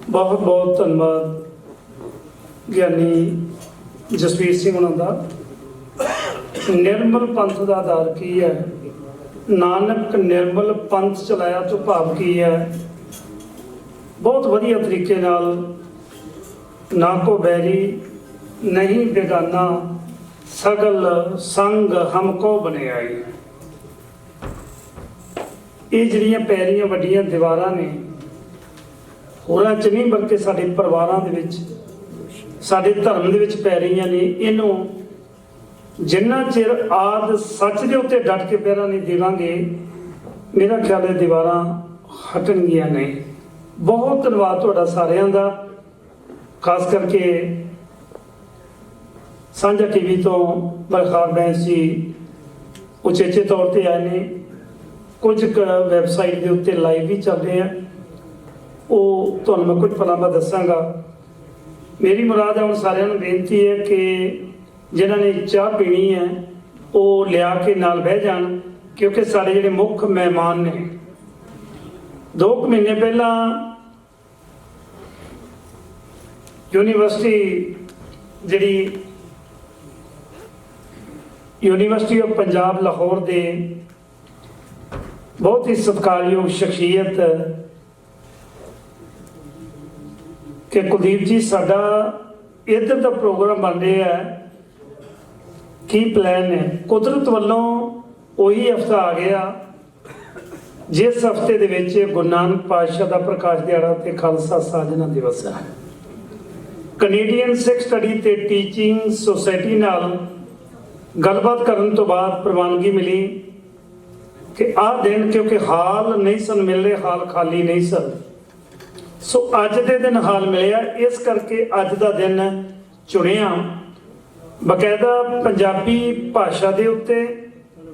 बहुत बहुत धन्यवाद ज्ञानी जसवीर सिंह उन्हों का। निर्मल पंथ का आधार की है, नानक निर्मल पंथ चलाया तो भाव की है। बहुत वधिया तरीके नाल, ना को बैरी नहीं बेगाना, सगल संग हमको बने आई। ये जिहड़ियां पैरियां वड्डियां दीवारां ने होरां च नहीं बल्कि साडे परिवारां दे विच, साडे धर्म दे विच पै रहीआं ने। इहनूं जिन्ना चिर आद सच दे उत्ते डट के पैरां नहीं देवांगे, मेरा ख्याल है दीवारां हटणगीआं नहीं। बहुत धन्नवाद तुहाडा सारिआं दा, खास करके साझा टीवी तो बलखार बैंस जी उचेचे तौर पर आए ने, कुछ वैबसाइट के उत्ते लाइव भी चल रहे हैं। वो तुहानूं मैं कुछ पलां बाद दसांगा। मेरी मुराद है, हुण सारिआं नूं बेनती है कि जिन्हां ने चाह पीनी है वो लिया के नाल बह जाण, क्योंकि सारे जिहड़े मुख मेहमान ने 2 महीने पहला यूनीवर्सिटी जिहड़ी यूनीवर्सिटी ऑफ पंजाब लाहौर दे बहुत ही सत्कारयोग शख्सियत कि कुलदीप जी साडा इधर का प्रोग्राम बन रहा है, की प्लान है। कुदरत वालों वही हफ्ता आ गया जिस हफ्ते दे विच गुरु नानक पातशाह का प्रकाश दिहाड़ा ते खालसा साजना दिवस है। कनेडियन सिख स्टडी ते टीचिंग सोसाइटी नाल गलबात करन तो बाद प्रवानगी मिली कि आ दिन, क्योंकि हाल नहीं सन मिल रहे, हाल खाली नहीं सन, सो अज दे दिन हाल मिलिया। इस करके अज दा दिन चुनिया। बकायदा पंजाबी भाषा दे उत्ते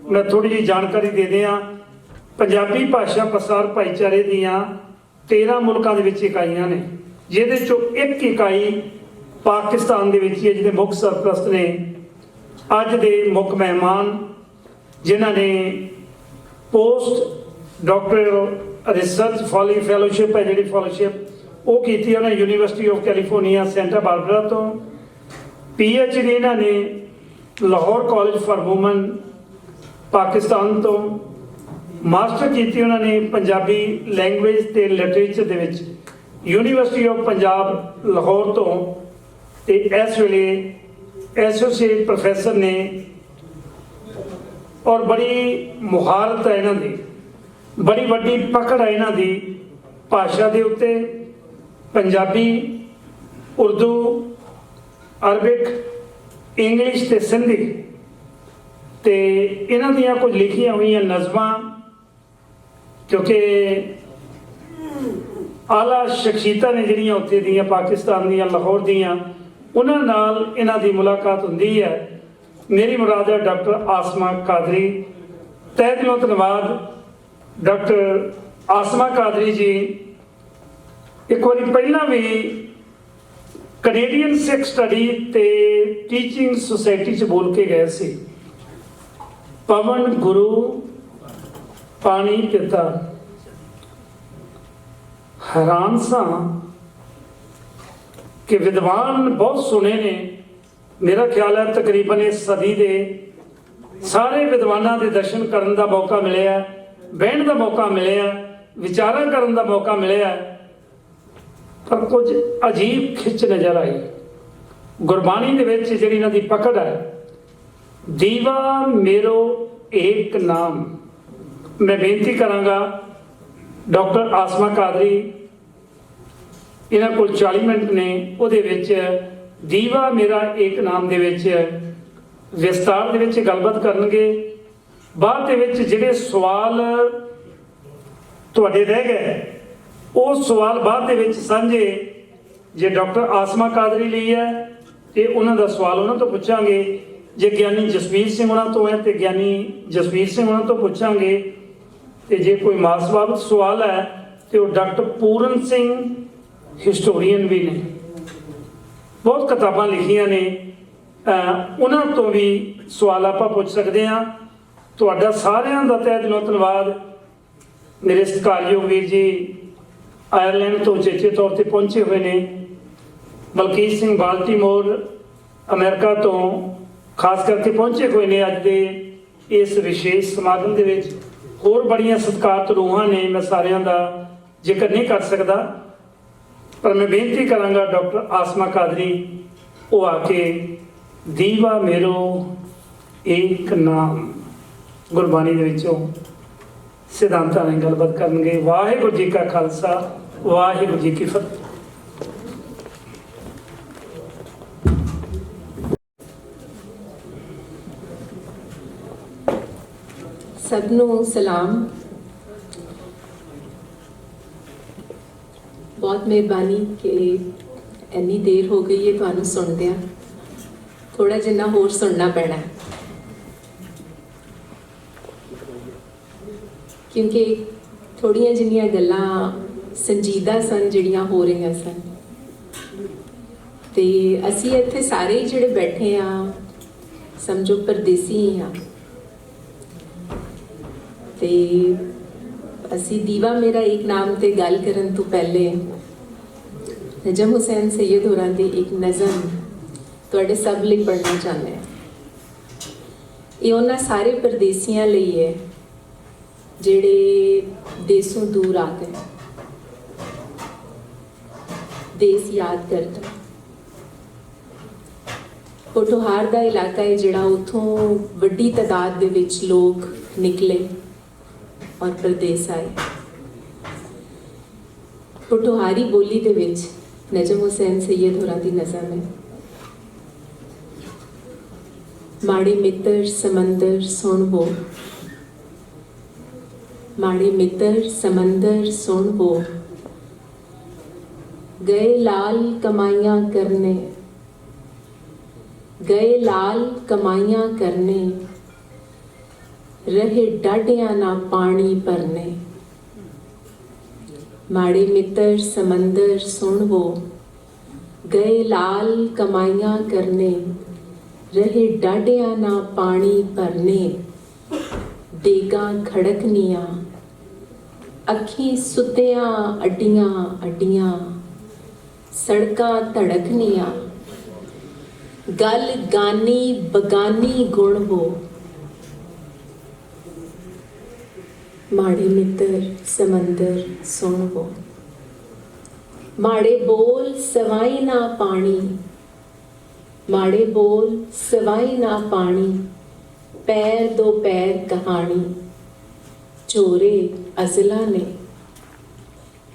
मैं थोड़ी जी जानकारी दे दियां। पंजाबी भाषा प्रसार भाईचारे दियां 13 मुल्कां दे विच इकाइयां ने, जिहदे चों एक इकाई पाकिस्तान दे विच है, जिहदे मुख सरप्रस्त ने अज दे मुख मेहमान, जिन्हां ने पोस्ट डॉक्टर रिसर्च फैलोशिप है, जी फैलोशिप वो की उन्हें university of California Santa Barbara तो, PhD इन्होंने Lahore college for woman Pakistan तो, मास्टर की उन्होंने पंजाबी लैंगुएज ते literature they which university of Punjab Lahore तो, ते इस वेले एसोसीएट प्रोफैसर ने। और बड़ी मुहारत है इन्हां दी, बड़ी वड्डी पकड़ है इन्हां दी भाषा दे उत्ते। पंजाबी, उर्दू, अरबिक, इंग्लिश ते सिंधी ते इन्हां दियां कुछ लिखियां हुई नज़मां, क्योंकि आला शख्सियतां ने जिहड़ियां उत्थे दियां पाकिस्तान दियां लाहौर दियां, उन्हां नाल इन्हां दी मुलाकात हुंदी है। मेरी मुराद है डॉक्टर आसमा कादरी। तहे दिलों धन्यवाद डॉक्टर आसमा कादरी जी। एक बार पहला भी कनेडियन सिख स्टडी ते टीचिंग सोसाइटी च बोल के गए सी। पवन गुरु पानी पिता, हैरान सा कि विद्वान बहुत सुने ने। मेरा ख्याल है तकरीबन इस सदी के सारे विद्वानों के दर्शन करने का मौका मिले, बहन का मौका मिले, विचारा करने का मौका मिले, पर कुछ अजीब खिच नज़र आई। गुरबाणी दे विच जिहड़ी इन्हां दी पकड़ है, दीवा मेरो एक नाम। मैं बेनती करांगा डॉक्टर आसमा कादरी, इन्हां कोल 40 मिनट ने, उहदे विच दीवा मेरा एक नाम दे विच विस्तार दे विच गलबात करनगे। बाद दे विच जिहड़े सवाल तुहाडे रह गए, वो सवाल बाद दे विच सांझे जे डॉक्टर आसमा कादरी लई है ते उन्हां दा सवाल उन्हां तो पुछांगे, जे ज्ञानी जसवीर सिंह उन्हां तो है तो ज्ञानी जसवीर सिंह उन्हां तो पुछांगे, ते जे कोई मास बाबत सवाल है तो डॉक्टर पूरन सिंह हिस्टोरीयन भी ने, बहुत किताबां लिखियां ने, उन्हां तो भी सवाल आप पुछ सकते हैं। तुहाडा सारिआं दा तहे दिलों धन्नवाद। मेरे सत्कारयोग वीर जी आयरलैंड तो उचेचे तौर पर पहुंचे हुए ने। बलकीत सिंह बाल्टीमोर अमेरिका तो खास करके पहुंचे हुए ने अज दे इस विशेष समागम दे विच। होर बड़ियां सत्कारत रूहां ने, मैं सारियां दा जिक्र नहीं कर सकता, पर मैं बेनती करांगा डॉक्टर आसमा कादरी वो आके दीवा मेरो एक नाम गुरबाणी दे विचों सिद्धांतां नाल गलबात करनगे। वाहिगुरू जी का खालसा, वाहिगुरू जी की फतेह। सबनों सलाम। बहुत मेहरबानी कि इन्नी देर हो गई है तुहानू सुनदे, थोड़ा जिन्ना होर सुनना पैना है, क्योंकि थोड़ियां जिन्नियां गल्लां संजीदा सन जिहड़ियां हो रही सन, ते असी इत्थे सारे ही जिहड़े बैठे हाँ समझो परदेसी ही हाँ। ते असी दीवा मेरा एक नाम ते गल करन तो पहले नजम हुसैन सैयद होरां दी एक नज़म तुहाडे सब लई पढ़ना चाहते हैं। ये उन्हां सारे परदेसियां लई है जिहड़े देसों दूर आ गए, देस याद करदा। पोठोहार दा इलाका है जिहड़ा, उत्थों वड्डी तादाद दे विच लोग निकले और परदेस आए। पोठोहारी बोली दे विच नजम हुसैन सैयद होरां दी नज़म है। माड़े मित्र समंदर सुन वो, माड़े मित्र समंदर सुन वो, गए लाल कमाइयां करने, गए लाल कमाइयां करने, रहे डाडियां ना पानी भरने। माड़े मित्र समंदर सुन वो, गए लाल कमाइयां करने, रहे डाडियां ना पानी भरने। डेगा खड़कनियां, अखी सुतियां अड्डियां अड्डियां, सड़कां धड़कनियां, गल गानी बगानी गुण वो। माड़े मित्र समंदर सुन वो, माड़े बोल सवाई ना पानी, माड़े बोल सवाई ना पानी, पैर दो पैर कहानी। चोरे अजला ने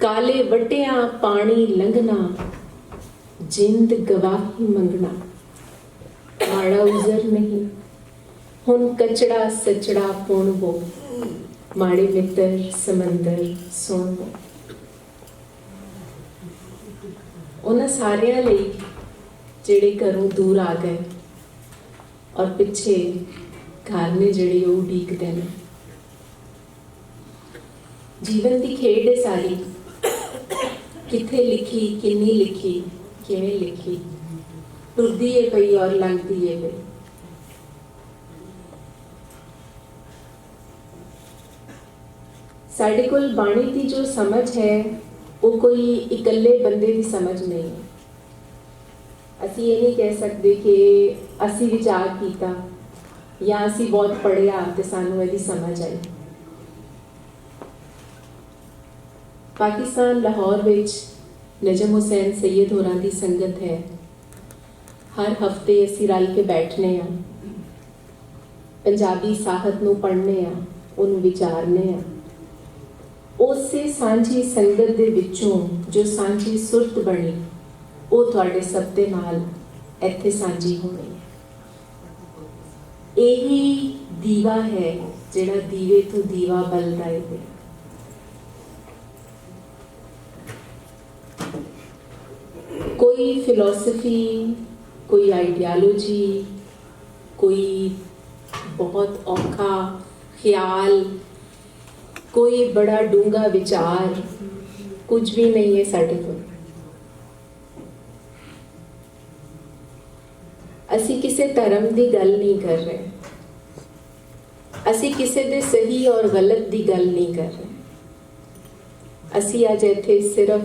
काले वटिया पानी लंघना, जिंद गवाही मंगना। माड़ा उजर नहीं हुन कचड़ा सचड़ा पुण वो, माड़े मित्र समंदर सुन वो। उन्हां सारियां लई जिहड़े घरों दूर आ गए और पिछे घर ने जिहड़े वो उडीकदे ने। जीवन की खेड है सारी, किथे लिखी किन्नी लिखी किवें लिखी, टुरदी है पई और लंघदी है पई। साडे कोल बाणी की जो समझ है वो कोई इकल्ले बंदे की समझ नहीं है। असी ये नहीं कह सकते कि असी विचार किया या असी बहुत पढ़िया तो सानू इहदी समझ आई। पाकिस्तान लाहौर विच नजम हुसैन सैयद होरां दी संगत है। हर हफ्ते असी रल के बैठने आ, पंजाबी साहत नूं पढ़ने आ, उन्हूं विचारने आ। उसे सांझी संगत दे विचों जो सांझी सुरत बनी वो तुहाडे सब दे नाल इत्थे सांझी होनी है। यही दीवा है जिहड़ा दीवे तो दीवा बलदा है। कोई फिलॉसफी, कोई आइडियालॉजी, कोई बहुत औखा ख्याल, कोई बड़ा डूंगा विचार कुछ भी नहीं है साडे कोल। असी किसी धर्म की गल नहीं कर रहे, असी किसी दे सही और गलत की गल नहीं कर रहे। ਅਸੀਂ ਅੱਜ ਇੱਥੇ ਸਿਰਫ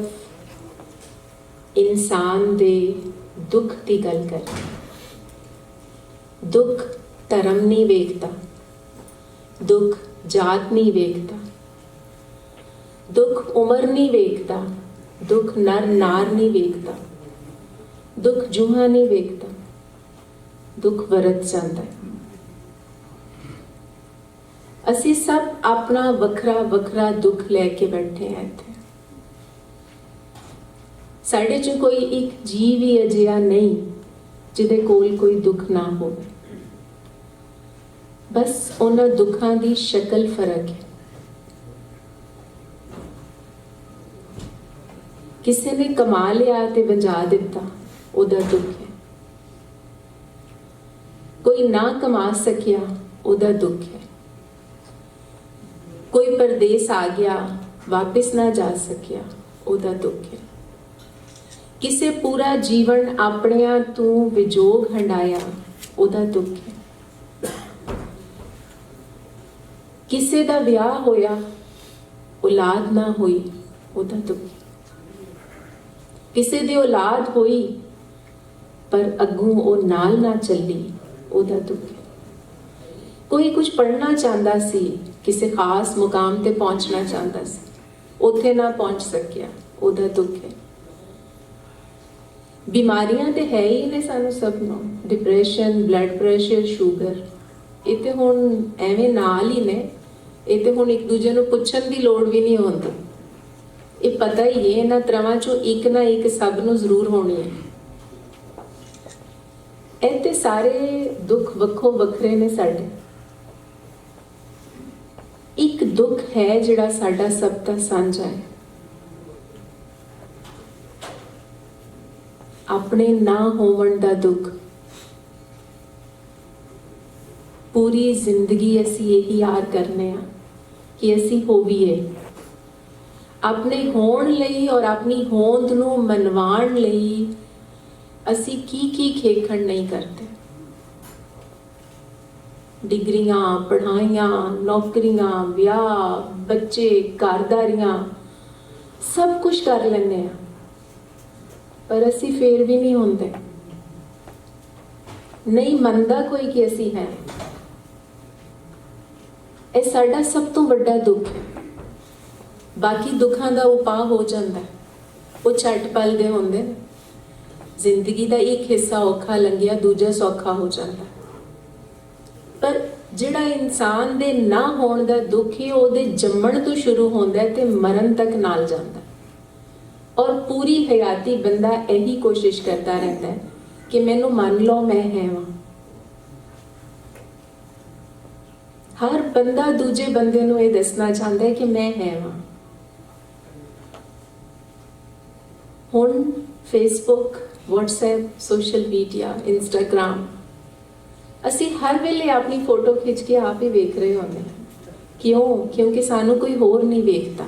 ਇਨਸਾਨ ਦੇ ਦੁੱਖ ਦੀ ਗੱਲ ਕਰ ਰਹੇ ਹਾਂ। ਦੁੱਖ ਧਰਮ ਨਹੀਂ ਵੇਖਦਾ, ਦੁੱਖ ਜਾਤ ਨਹੀਂ ਵੇਖਦਾ, ਦੁੱਖ ਉਮਰ ਨਹੀਂ ਵੇਖਦਾ, ਦੁੱਖ ਨਰ ਨਾਰ ਨਹੀਂ ਵੇਖਦਾ, ਦੁੱਖ ਜੂਹਾ ਨਹੀਂ ਵੇਖਦਾ, ਦੁੱਖ ਵਰਤ ਜਾਂਦਾ ਹੈ। ਅਸੀਂ ਸਭ ਆਪਣਾ ਵੱਖਰਾ ਵੱਖਰਾ ਦੁੱਖ ਲੈ ਕੇ ਬੈਠੇ ਹਾਂ ਇੱਥੇ। ਸਾਡੇ 'ਚ ਕੋਈ ਇੱਕ ਜੀਵ ਵੀ ਅਜਿਹਾ ਨਹੀਂ ਜਿਹਦੇ ਕੋਲ ਕੋਈ ਦੁੱਖ ਨਾ ਹੋਵੇ। ਬਸ ਉਹਨਾਂ ਦੁੱਖਾਂ ਦੀ ਸ਼ਕਲ ਫਰਕ ਹੈ। ਕਿਸੇ ਨੇ ਕਮਾ ਲਿਆ ਤੇ ਵੰਜਾ ਦਿੱਤਾ, ਉਹਦਾ ਦੁੱਖ ਹੈ। ਕੋਈ ਨਾ ਕਮਾ ਸਕਿਆ, ਉਹਦਾ ਦੁੱਖ ਹੈ। ਕੋਈ ਪਰਦੇਸ ਆ ਗਿਆ, ਵਾਪਿਸ ਨਾ ਜਾ ਸਕਿਆ, ਉਹਦਾ ਦੁੱਖ ਹੈ। ਕਿਸੇ ਪੂਰਾ ਜੀਵਨ ਆਪਣਿਆਂ ਤੋਂ ਵਿਜੋਗ ਹੰਡਾਇਆ, ਉਹਦਾ ਦੁੱਖ ਹੈ। ਕਿਸੇ ਦਾ ਵਿਆਹ ਹੋਇਆ, ਔਲਾਦ ਨਾ ਹੋਈ, ਉਹਦਾ ਦੁੱਖ ਹੈ। ਕਿਸੇ ਦੀ ਔਲਾਦ ਹੋਈ ਪਰ ਅੱਗੋਂ ਉਹ ਨਾਲ ਨਾ ਚੱਲੀ, ਉਹਦਾ ਦੁੱਖ ਹੈ। ਕੋਈ ਕੁਝ ਪੜ੍ਹਨਾ ਚਾਹੁੰਦਾ ਸੀ, ਕਿਸੇ ਖਾਸ ਮੁਕਾਮ ਤੇ ਪਹੁੰਚਣਾ ਚਾਹੁੰਦਾ ਸੀ, ਉੱਥੇ ਨਾ ਪਹੁੰਚ ਸਕਿਆ, ਉਹਦਾ ਦੁੱਖ ਹੈ। ਬਿਮਾਰੀਆਂ ਤੇ ਹੈ ਹੀ ਨੇ ਸਾਨੂੰ ਸਭ ਨੂੰ, ਡਿਪਰੈਸ਼ਨ, ਬਲੱਡ ਪ੍ਰੈਸ਼ਰ, ਸ਼ੂਗਰ, ਇਹ ਤੇ ਹੁਣ ਐਵੇਂ ਨਾਲ ਹੀ ਨੇ। ਇਹ ਤੇ ਹੁਣ ਇੱਕ ਦੂਜੇ ਨੂੰ ਪੁੱਛਣ ਦੀ ਲੋੜ ਵੀ ਨਹੀਂ ਹੁੰਦੀ। ਇਹ ਪਤਾ ਹੀ ਹੈ ਇਹਨਾਂ ਤਰ੍ਹਾਂ ਚੋਂ ਇੱਕ ਨਾ ਇੱਕ ਸਭ ਨੂੰ ਜ਼ਰੂਰ ਹੋਣੀ ਹੈ। ਇਹ ਤੇ ਸਾਰੇ ਦੁੱਖ ਵੱਖੋ ਵੱਖਰੇ ਨੇ ਸਾਡੇ। ਇੱਕ ਦੁੱਖ ਹੈ ਜਿਹੜਾ ਸਾਡਾ ਸਭ ਦਾ ਸਾਂਝਾ ਹੈ, ਆਪਣੇ ਨਾ ਹੋਵਣ ਦਾ ਦੁੱਖ। ਪੂਰੀ ਜ਼ਿੰਦਗੀ ਅਸੀਂ ਇਹੀ ਯਾਦ ਕਰਨੇ ਆ ਕਿ ਅਸੀਂ ਹੋਵੀਏ। ਆਪਣੇ ਹੋਣ ਲਈ ਔਰ ਆਪਣੀ ਹੋਂਦ ਨੂੰ ਮਨਵਾਉਣ ਲਈ ਅਸੀਂ ਕੀ ਖੇਖਣ ਨਹੀਂ ਕਰਦੇ। ਡਿਗਰੀਆਂ, ਪੜ੍ਹਾਈਆਂ, ਨੌਕਰੀਆਂ, ਵਿਆਹ, ਬੱਚੇ, ਘਰਦਾਰੀਆਂ, ਸਭ ਕੁਝ ਕਰ ਲੈਂਦੇ ਆ, ਪਰ ਅਸੀਂ ਫੇਰ ਵੀ ਨਹੀਂ ਹੁੰਦੇ। ਨਹੀਂ ਮੰਨਦਾ ਕੋਈ ਕਿ ਅਸੀਂ ਹੈ। ਇਹ ਸਾਡਾ ਸਭ ਤੋਂ ਵੱਡਾ ਦੁੱਖ ਹੈ। ਬਾਕੀ ਦੁੱਖਾਂ ਦਾ ਉਪਾਅ ਹੋ ਜਾਂਦਾ, ਉਹ ਝਟ ਪਲ ਦੇ ਹੁੰਦੇ ਨੇ। ਜ਼ਿੰਦਗੀ ਦਾ ਇੱਕ ਹਿੱਸਾ ਔਖਾ ਲੰਘਿਆ, ਦੂਜਾ ਸੌਖਾ ਹੋ ਜਾਂਦਾ। ਪਰ ਜਿਹੜਾ ਇਨਸਾਨ ਦੇ ਨਾ ਹੋਣ ਦਾ ਦੁੱਖ ਹੈ, ਉਹਦੇ ਜੰਮਣ ਤੋਂ ਸ਼ੁਰੂ ਹੁੰਦਾ ਹੈ ਤੇ ਮਰਨ ਤੱਕ ਨਾਲ ਜਾਂਦਾ। ਔਰ ਪੂਰੀ ਹਯਾਤੀ ਬੰਦਾ ਇਹੀ ਕੋਸ਼ਿਸ਼ ਕਰਦਾ ਰਹਿੰਦਾ ਹੈ ਕਿ ਮੈਨੂੰ ਮੰਨ ਲਓ ਮੈਂ ਹੈ ਵਾਂ। ਹਰ ਬੰਦਾ ਦੂਜੇ ਬੰਦੇ ਨੂੰ ਇਹ ਦੱਸਣਾ ਚਾਹੁੰਦਾ ਹੈ ਕਿ ਮੈਂ ਹੈ ਵਾਂ। ਹੁਣ Facebook, WhatsApp, social media, Instagram, ਅਸੀਂ ਹਰ ਵੇਲੇ ਆਪਣੀ ਫੋਟੋ ਖਿੱਚ ਕੇ ਆਪ ਹੀ ਵੇਖ ਰਹੇ ਹੁੰਦੇ ਹਾਂ। ਕਿਉਂ? ਕਿਉਂਕਿ ਸਾਨੂੰ ਕੋਈ ਹੋਰ ਨਹੀਂ ਵੇਖਦਾ।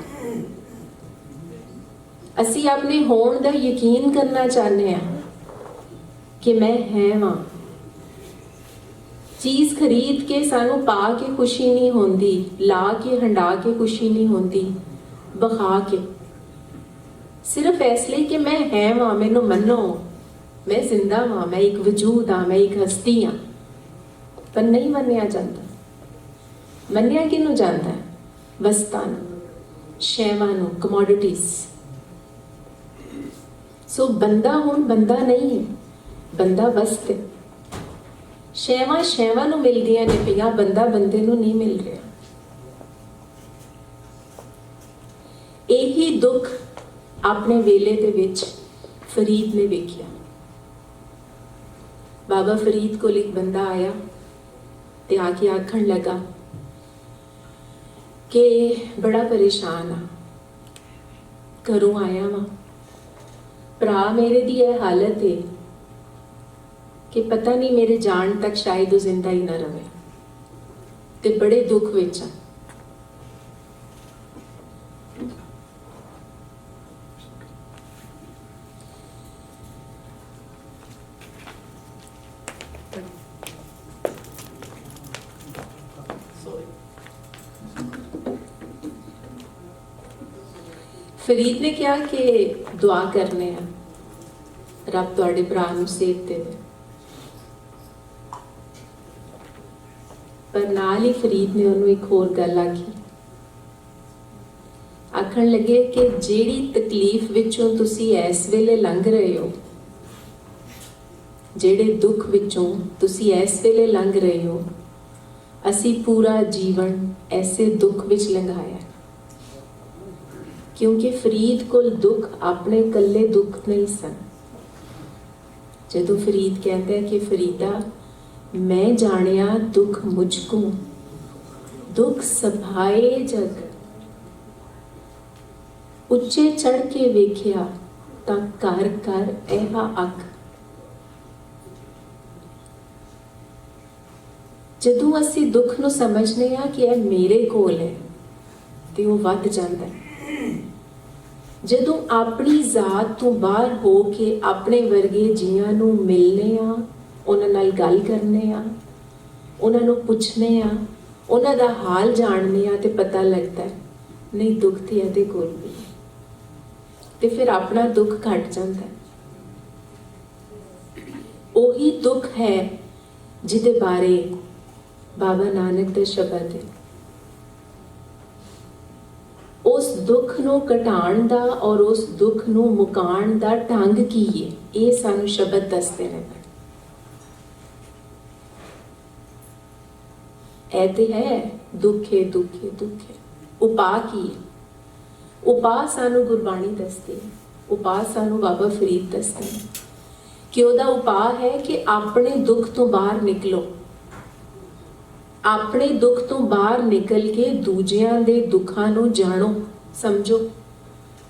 ਅਸੀਂ ਆਪਣੇ ਹੋਣ ਦਾ ਯਕੀਨ ਕਰਨਾ ਚਾਹੁੰਦੇ ਹਾਂ ਕਿ ਮੈਂ ਹੈ ਵਾਂ। ਚੀਜ਼ ਖਰੀਦ ਕੇ ਸਾਨੂੰ ਪਾ ਕੇ ਖੁਸ਼ੀ ਨਹੀਂ ਹੁੰਦੀ, ਲਾ ਕੇ ਹੰਡਾ ਕੇ ਖੁਸ਼ੀ ਨਹੀਂ ਹੁੰਦੀ, ਬਖਾ ਕੇ। ਸਿਰਫ ਇਸ ਲਈ ਕਿ ਮੈਂ ਹੈ ਵਾਂ, ਮੈਨੂੰ ਮੰਨੋ, ਮੈਂ ਜ਼ਿੰਦਾ ਵਾਂ, ਮੈਂ ਇੱਕ ਵਜੂਦ ਹਾਂ, ਮੈਂ ਇੱਕ ਹਸਤੀ ਹਾਂ। ਪਰ ਨਹੀਂ ਮੰਨਿਆ ਜਾਂਦਾ। ਮੰਨਿਆ ਕਿਹਨੂੰ ਜਾਂਦਾ ਹੈ? ਵਸਤਾਂ ਨੂੰ, ਸ਼ੈਵਾਂ ਨੂੰ, ਕਮੋਡਿਟੀਜ਼। ਸੋ ਬੰਦਾ ਹੁਣ ਬੰਦਾ ਨਹੀਂ ਹੈ, ਬੰਦਾ ਵਸਤ ਹੈ। ਸ਼ੈਵਾਂ ਨੂੰ ਮਿਲਦੀਆਂ ਨੇ ਪਈਆਂ, ਬੰਦਾ ਬੰਦੇ ਨੂੰ ਨਹੀਂ ਮਿਲ ਰਿਹਾ। ਇਹੀ ਦੁੱਖ ਆਪਣੇ ਵੇਲੇ ਦੇ ਵਿੱਚ ਫਰੀਦ ਨੇ ਵੇਖਿਆ। ਬਾਬਾ ਫਰੀਦ ਕੋਲ ਇੱਕ ਬੰਦਾ ਆਇਆ ਤੇ ਆ ਕੇ ਆਖਣ ਲੱਗਾ ਕਿ ਬੜਾ ਪਰੇਸ਼ਾਨ ਆ, ਘਰੋਂ ਆਇਆ ਵਾਂ, ਭਰਾ ਮੇਰੇ ਦੀ ਇਹ ਹਾਲਤ ਹੈ ਕਿ ਪਤਾ ਨਹੀਂ ਮੇਰੇ ਜਾਣ ਤੱਕ ਸ਼ਾਇਦ ਉਹ ਜ਼ਿੰਦਾ ਹੀ ਨਾ ਰਵੇ, ਤੇ ਬੜੇ ਦੁੱਖ ਵਿੱਚ ਆ। ਫਰੀਦ ਨੇ ਕਿਹਾ ਕਿ ਦੁਆ ਕਰਨੇ ਆ ਰੱਬ ਤੁਹਾਡੇ ਭਰਾ ਨੂੰ ਸੇਧ ਦੇਵੇ, ਪਰ ਨਾਲ ਹੀ ਫਰੀਦ ਨੇ ਉਹਨੂੰ ਇੱਕ ਹੋਰ ਗੱਲ ਆਖੀ। ਆਖਣ ਲੱਗੇ ਕਿ ਜਿਹੜੀ ਤਕਲੀਫ ਵਿੱਚੋਂ ਤੁਸੀਂ ਇਸ ਵੇਲੇ ਲੰਘ ਰਹੇ ਹੋ, ਜਿਹੜੇ ਦੁੱਖ ਵਿੱਚੋਂ ਤੁਸੀਂ ਇਸ ਵੇਲੇ ਲੰਘ ਰਹੇ ਹੋ, ਅਸੀਂ ਪੂਰਾ ਜੀਵਨ ਐਸੇ ਦੁੱਖ ਵਿੱਚ ਲੰਘਾਇਆ। ਕਿਉਂਕਿ ਫਰੀਦ ਕੋਲ ਦੁੱਖ ਆਪਣੇ ਇਕੱਲੇ ਦੁੱਖ ਨਹੀਂ ਸਨ। ਜਦੋਂ ਫਰੀਦ ਕਹਿੰਦਾ ਹੈ ਕਿ ਫਰੀਦਾ ਮੈਂ ਜਾਣਿਆ ਦੁੱਖ ਮੁਝਕੋ, ਦੁੱਖ ਸਭਾਏ ਜਗ, ਉੱਚੇ ਚੜ ਕੇ ਵੇਖਿਆ ਤਾਂ ਕਰ ਕਰ ਇਹਾ ਅੱਖ। ਜਦੋਂ ਅਸੀਂ ਦੁੱਖ ਨੂੰ ਸਮਝਨੇ ਆ ਕਿ ਇਹ ਮੇਰੇ ਕੋਲ ਹੈ ਤੇ ਉਹ ਵੱਧ ਜਾਂਦਾ ਹੈ। ਜਦੋਂ ਆਪਣੀ ਜ਼ਾਤ ਤੋਂ ਬਾਹਰ ਹੋ ਕੇ ਆਪਣੇ ਵਰਗੇ ਜੀਆਂ ਨੂੰ ਮਿਲਨੇ ਆ, ਉਹਨਾਂ ਨਾਲ ਗੱਲ ਕਰਨੇ ਆ, ਉਹਨਾਂ ਨੂੰ ਪੁੱਛਨੇ ਆ, ਉਹਨਾਂ ਦਾ ਹਾਲ ਜਾਣਨੇ ਆ, ਤੇ ਪਤਾ ਲੱਗਦਾ ਹੈ ਨਹੀਂ ਦੁੱਖ ਤੇ ਇਹਦੇ ਕੋਲ ਵੀ, ਤੇ ਫਿਰ ਆਪਣਾ ਦੁੱਖ ਘਟ ਜਾਂਦਾ ਹੈ। ਉਹੀ ਦੁੱਖ ਹੈ ਜਿਹਦੇ ਬਾਰੇ ਬਾਬਾ ਨਾਨਕ ਦਾ ਸ਼ਬਦ ਹੈ। ਉਸ ਦੁੱਖ ਨੂੰ ਘਟਾਉਣ ਦਾ ਔਰ ਉਸ ਦੁੱਖ ਨੂੰ ਮੁਕਾਉਣ ਦਾ ਢੰਗ ਕੀ ਹੈ, ਇਹ ਸਾਨੂੰ ਸ਼ਬਦ ਦੱਸਦੇ ਨੇ। ਇਹ ਤੇ ਹੈ ਦੁੱਖੇ ਦੁੱਖੇ ਦੁੱਖੇ। ਉਪਾਅ ਕੀ ਹੈ? ਉਪਾਅ ਸਾਨੂੰ ਗੁਰਬਾਣੀ ਦੱਸਦੀ ਹੈ, ਉਪਾਅ ਸਾਨੂੰ ਬਾਬਾ ਫਰੀਦ ਦੱਸਦੇ ਨੇ ਕਿ ਉਹਦਾ ਉਪਾਅ ਹੈ ਕਿ ਆਪਣੇ ਦੁੱਖ ਤੋਂ ਬਾਹਰ ਨਿਕਲੋ। ਆਪਣੇ ਦੁੱਖ ਤੋਂ ਬਾਹਰ ਨਿਕਲ ਕੇ ਦੂਜਿਆਂ ਦੇ ਦੁੱਖਾਂ ਨੂੰ ਜਾਣੋ, ਸਮਝੋ,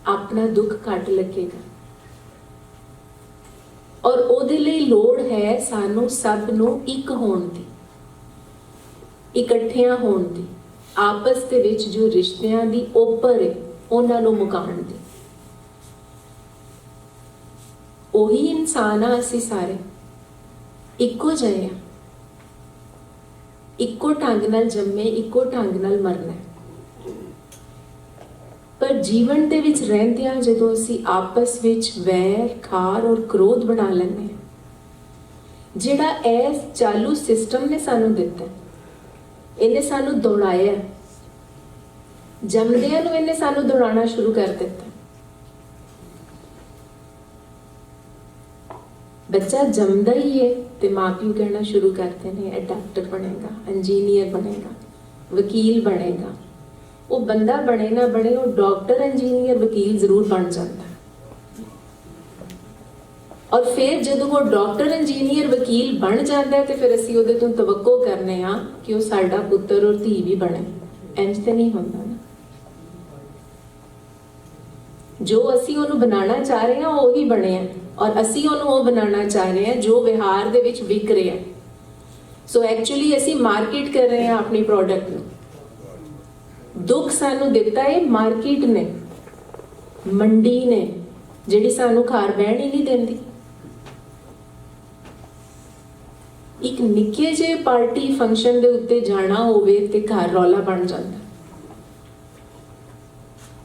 ਆਪਣਾ ਦੁੱਖ ਘੱਟ ਲੱਗੇਗਾ। ਔਰ ਉਹਦੇ ਲਈ ਲੋੜ ਹੈ ਸਾਨੂੰ ਸਭ ਨੂੰ ਇੱਕ ਹੋਣ ਦੀ, ਇਕੱਠਿਆਂ ਹੋਣ ਦੀ, ਆਪਸ ਦੇ ਵਿੱਚ ਜੋ ਰਿਸ਼ਤਿਆਂ ਦੀ ਉੱਪਰ ਹੈ ਉਹਨਾਂ ਨੂੰ ਮੁਕਾਉਣ ਦੀ। ਉਹੀ ਇਨਸਾਨ ਆ ਅਸੀਂ ਸਾਰੇ, ਇੱਕੋ ਜਿਹੇ ਆ, ਇੱਕੋ ਢੰਗ ਨਾਲ ਜੰਮੇ, ਇੱਕੋ ਢੰਗ ਨਾਲ ਮਰਨਾ। ਪਰ ਜੀਵਨ ਦੇ ਵਿੱਚ ਰਹਿੰਦਿਆਂ ਜਦੋਂ ਅਸੀਂ ਆਪਸ ਵਿੱਚ ਵੈਰ, ਖਾਰ ਔਰ ਕ੍ਰੋਧ ਬਣਾ ਲੈਂਦੇ ਹਾਂ, ਜਿਹੜਾ ਇਸ ਚਾਲੂ ਸਿਸਟਮ ਨੇ ਸਾਨੂੰ ਦਿੱਤਾ, ਇਹਨੇ ਸਾਨੂੰ ਦੌੜਾਇਆ, ਜੰਮਦਿਆਂ ਨੂੰ ਇਹਨੇ ਸਾਨੂੰ ਦੌੜਾਉਣਾ ਸ਼ੁਰੂ ਕਰ ਦਿੱਤਾ। ਬੱਚਾ ਜੰਮਦਾ ਹੀ ਹੈ ਤੇ ਮਾਂ-ਪਿਓ ਕਹਿਣਾ ਸ਼ੁਰੂ ਕਰਦੇ ਨੇ ਇਹ ਡਾਕਟਰ ਬਣੇਗਾ, ਇੰਜੀਨੀਅਰ ਬਣੇਗਾ, ਵਕੀਲ ਬਣੇਗਾ। ਉਹ ਬੰਦਾ ਬਣੇ ਨਾ ਬਣੇ, ਉਹ ਡਾਕਟਰ, ਇੰਜੀਨੀਅਰ, ਵਕੀਲ ਜ਼ਰੂਰ ਬਣ ਜਾਂਦਾ। ਔਰ ਫਿਰ ਜਦੋਂ ਉਹ ਡਾਕਟਰ, ਇੰਜੀਨੀਅਰ, ਵਕੀਲ ਬਣ ਜਾਂਦਾ ਤੇ ਫਿਰ ਅਸੀਂ ਉਹਦੇ ਤੋਂ ਤਵੱਕੋ ਕਰਨੇ ਆ ਕਿ ਉਹ ਸਾਡਾ ਪੁੱਤਰ ਔਰ ਧੀ ਵੀ ਬਣੇ। ਇੰਜ ਤੇ ਨਹੀਂ ਹੁੰਦਾ ਨਾ। ਜੋ ਅਸੀਂ ਉਹਨੂੰ ਬਣਾਉਣਾ ਚਾਹ ਰਹੇ ਹਾਂ ਉਹੀ ਬਣਿਆ, ਔਰ ਅਸੀਂ ਉਹਨੂੰ ਉਹ ਬਣਾਉਣਾ ਚਾਹ ਰਹੇ ਹਾਂ ਜੋ ਵਿਹਾਰ ਦੇ ਵਿੱਚ ਵਿਕ ਰਿਹਾ। ਸੋ ਐਕਚੁਅਲੀ ਅਸੀਂ ਮਾਰਕੀਟ ਕਰ ਰਹੇ ਹਾਂ ਆਪਣੀ ਪ੍ਰੋਡਕਟ ਨੂੰ। ਦੁੱਖ ਸਾਨੂੰ ਦਿੱਤਾ ਹੈ ਮਾਰਕੀਟ ਨੇ, ਮੰਡੀ ਨੇ, ਜਿਹੜੀ ਸਾਨੂੰ ਘਰ ਬਹਿਣ ਹੀ ਨਹੀਂ ਦਿੰਦੀ। ਇੱਕ ਨਿੱਕੇ ਜਿਹੇ ਪਾਰਟੀ ਫੰਕਸ਼ਨ ਦੇ ਉੱਤੇ ਜਾਣਾ ਹੋਵੇ ਤੇ ਘਰ ਰੌਲਾ ਬਣ ਜਾਂਦਾ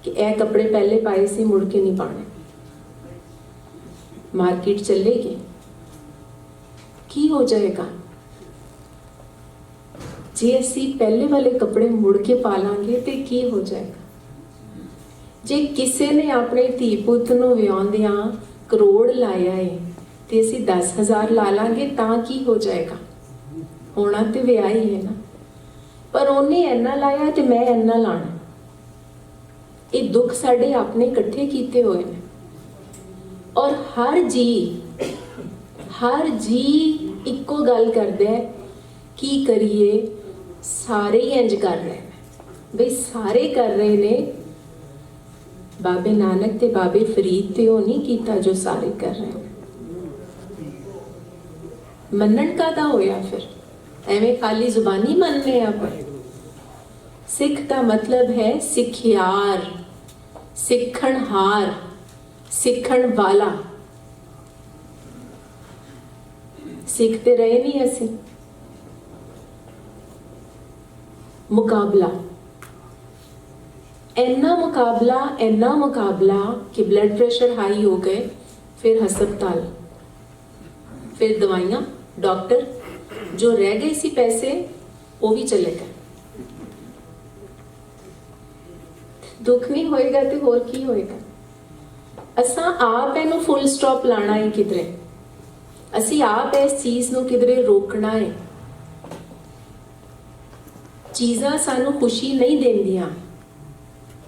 ਕਿ ਇਹ ਕੱਪੜੇ ਪਹਿਲੇ ਪਾਏ ਸੀ, ਮੁੜ ਕੇ ਨਹੀਂ ਪਾਣੇ। ਮਾਰਕੀਟ ਚੱਲੇਗੀ, ਕੀ ਹੋ ਜਾਏਗਾ ਜੇ ਅਸੀਂ ਪਹਿਲੇ ਵਾਲੇ ਕੱਪੜੇ ਮੁੜ ਕੇ ਪਾ ਲਾਂਗੇ ਤੇ ਕੀ ਹੋ ਜਾਏਗਾ? ਜੇ ਕਿਸੇ ਨੇ ਆਪਣੇ ਧੀ ਪੁੱਤ ਨੂੰ ਵਿਆਹੁੰਦਿਆਂ ਕਰੋੜ ਲਾਇਆ ਹੈ ਤੇ ਅਸੀਂ 10,000 ਲਾ ਲਾਂਗੇ ਤਾਂ ਕੀ ਹੋ ਜਾਏਗਾ? ਹੋਣਾ ਤੇ ਵਿਆਹ ਹੀ ਹੈ ਨਾ। ਪਰ ਉਹਨੇ ਇੰਨਾ ਲਾਇਆ ਤੇ ਮੈਂ ਇੰਨਾ ਲਾਣਾ। ਇਹ ਦੁੱਖ ਸਾਡੇ ਆਪਣੇ ਇਕੱਠੇ ਕੀਤੇ ਹੋਏ ਨੇ। ਔਰ ਹਰ ਜੀ ਇੱਕੋ ਗੱਲ ਕਰਦਾ ਹੈ, ਕੀ ਕਰੀਏ? ਸਾਰੇ ਹੀ ਇੰਜ ਕਰ ਰਹੇ ਨੇ ਬਈ, ਸਾਰੇ ਕਰ ਰਹੇ ਨੇ। ਬਾਬੇ ਨਾਨਕ ਤੇ ਬਾਬੇ ਫਰੀਦ ਤੇ ਉਹ ਨਹੀਂ ਕੀਤਾ ਜੋ ਸਾਰੇ ਕਰ ਰਹੇ ਨੇ। ਮੰਨਣ ਕਾਹਦਾ ਹੋਇਆ ਫਿਰ? ਐਵੇਂ ਖਾਲੀ ਜ਼ੁਬਾਨੀ ਮੰਨਨੇ ਆਪਾਂ। ਸਿੱਖ ਦਾ ਮਤਲਬ ਹੈ ਸਿੱਖਿਆਰ, ਸਿੱਖਣਹਾਰ, ਸਿੱਖਣ ਵਾਲਾ। ਸਿੱਖਦੇ ਰਹੇ ਨਹੀਂ ਅਸੀਂ। ਮੁਕਾਬਲਾ, ਇੰਨਾ ਮੁਕਾਬਲਾ ਕਿ ਬਲੱਡ ਪ੍ਰੈਸ਼ਰ ਹਾਈ ਹੋ ਗਏ, ਫਿਰ ਹਸਪਤਾਲ, ਫਿਰ ਦਵਾਈਆਂ, ਡਾਕਟਰ, ਜੋ ਰਹਿ ਗਏ ਸੀ ਪੈਸੇ ਉਹ ਵੀ ਚਲੇ ਗਏ। ਦੁੱਖ ਨਹੀਂ ਹੋਏਗਾ ਤੇ ਹੋਰ ਕੀ ਹੋਏਗਾ? ਅਸਾਂ ਆਪ ਇਹਨੂੰ ਫੁੱਲ ਸਟਾਪ ਲਾਣਾ ਹੈ ਕਿਧਰੇ, ਅਸੀਂ ਆਪ ਇਸ ਚੀਜ਼ ਨੂੰ ਕਿਧਰੇ ਰੋਕਣਾ ਹੈ। ਚੀਜ਼ਾਂ ਸਾਨੂੰ ਖੁਸ਼ੀ ਨਹੀਂ ਦਿੰਦੀਆਂ।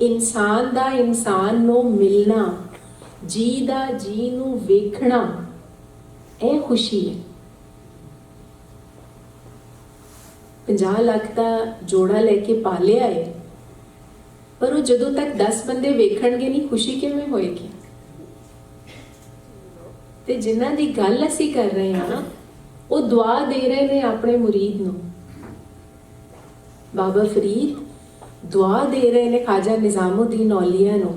ਇਨਸਾਨ ਦਾ ਇਨਸਾਨ ਨੂੰ ਮਿਲਣਾ, ਜੀ ਦਾ ਜੀ ਨੂੰ ਵੇਖਣਾ, ਇਹ ਖੁਸ਼ੀ ਹੈ। 50 ਲੱਖ ਦਾ ਜੋੜਾ ਲੈ ਕੇ ਪਾਲਿਆ ਹੈ, ਪਰ ਉਹ ਜਦੋਂ ਤੱਕ 10 ਬੰਦੇ ਵੇਖਣਗੇ ਨਹੀਂ, ਖੁਸ਼ੀ ਕਿਵੇਂ ਹੋਏਗੀ? ਤੇ ਜਿਨ੍ਹਾਂ ਦੀ ਗੱਲ ਅਸੀਂ ਕਰ ਰਹੇ ਹਾਂ, ਉਹ ਦੁਆ ਦੇ ਰਹੇ ਨੇ ਆਪਣੇ ਮੁਰੀਦ ਨੂੰ। ਬਾਬਾ ਫਰੀਦ ਦੁਆ ਦੇ ਰਹੇ ਨੇ ਖਾਜਾ ਨਿਜ਼ਾਮੁद्दीन औलिया ਨੂੰ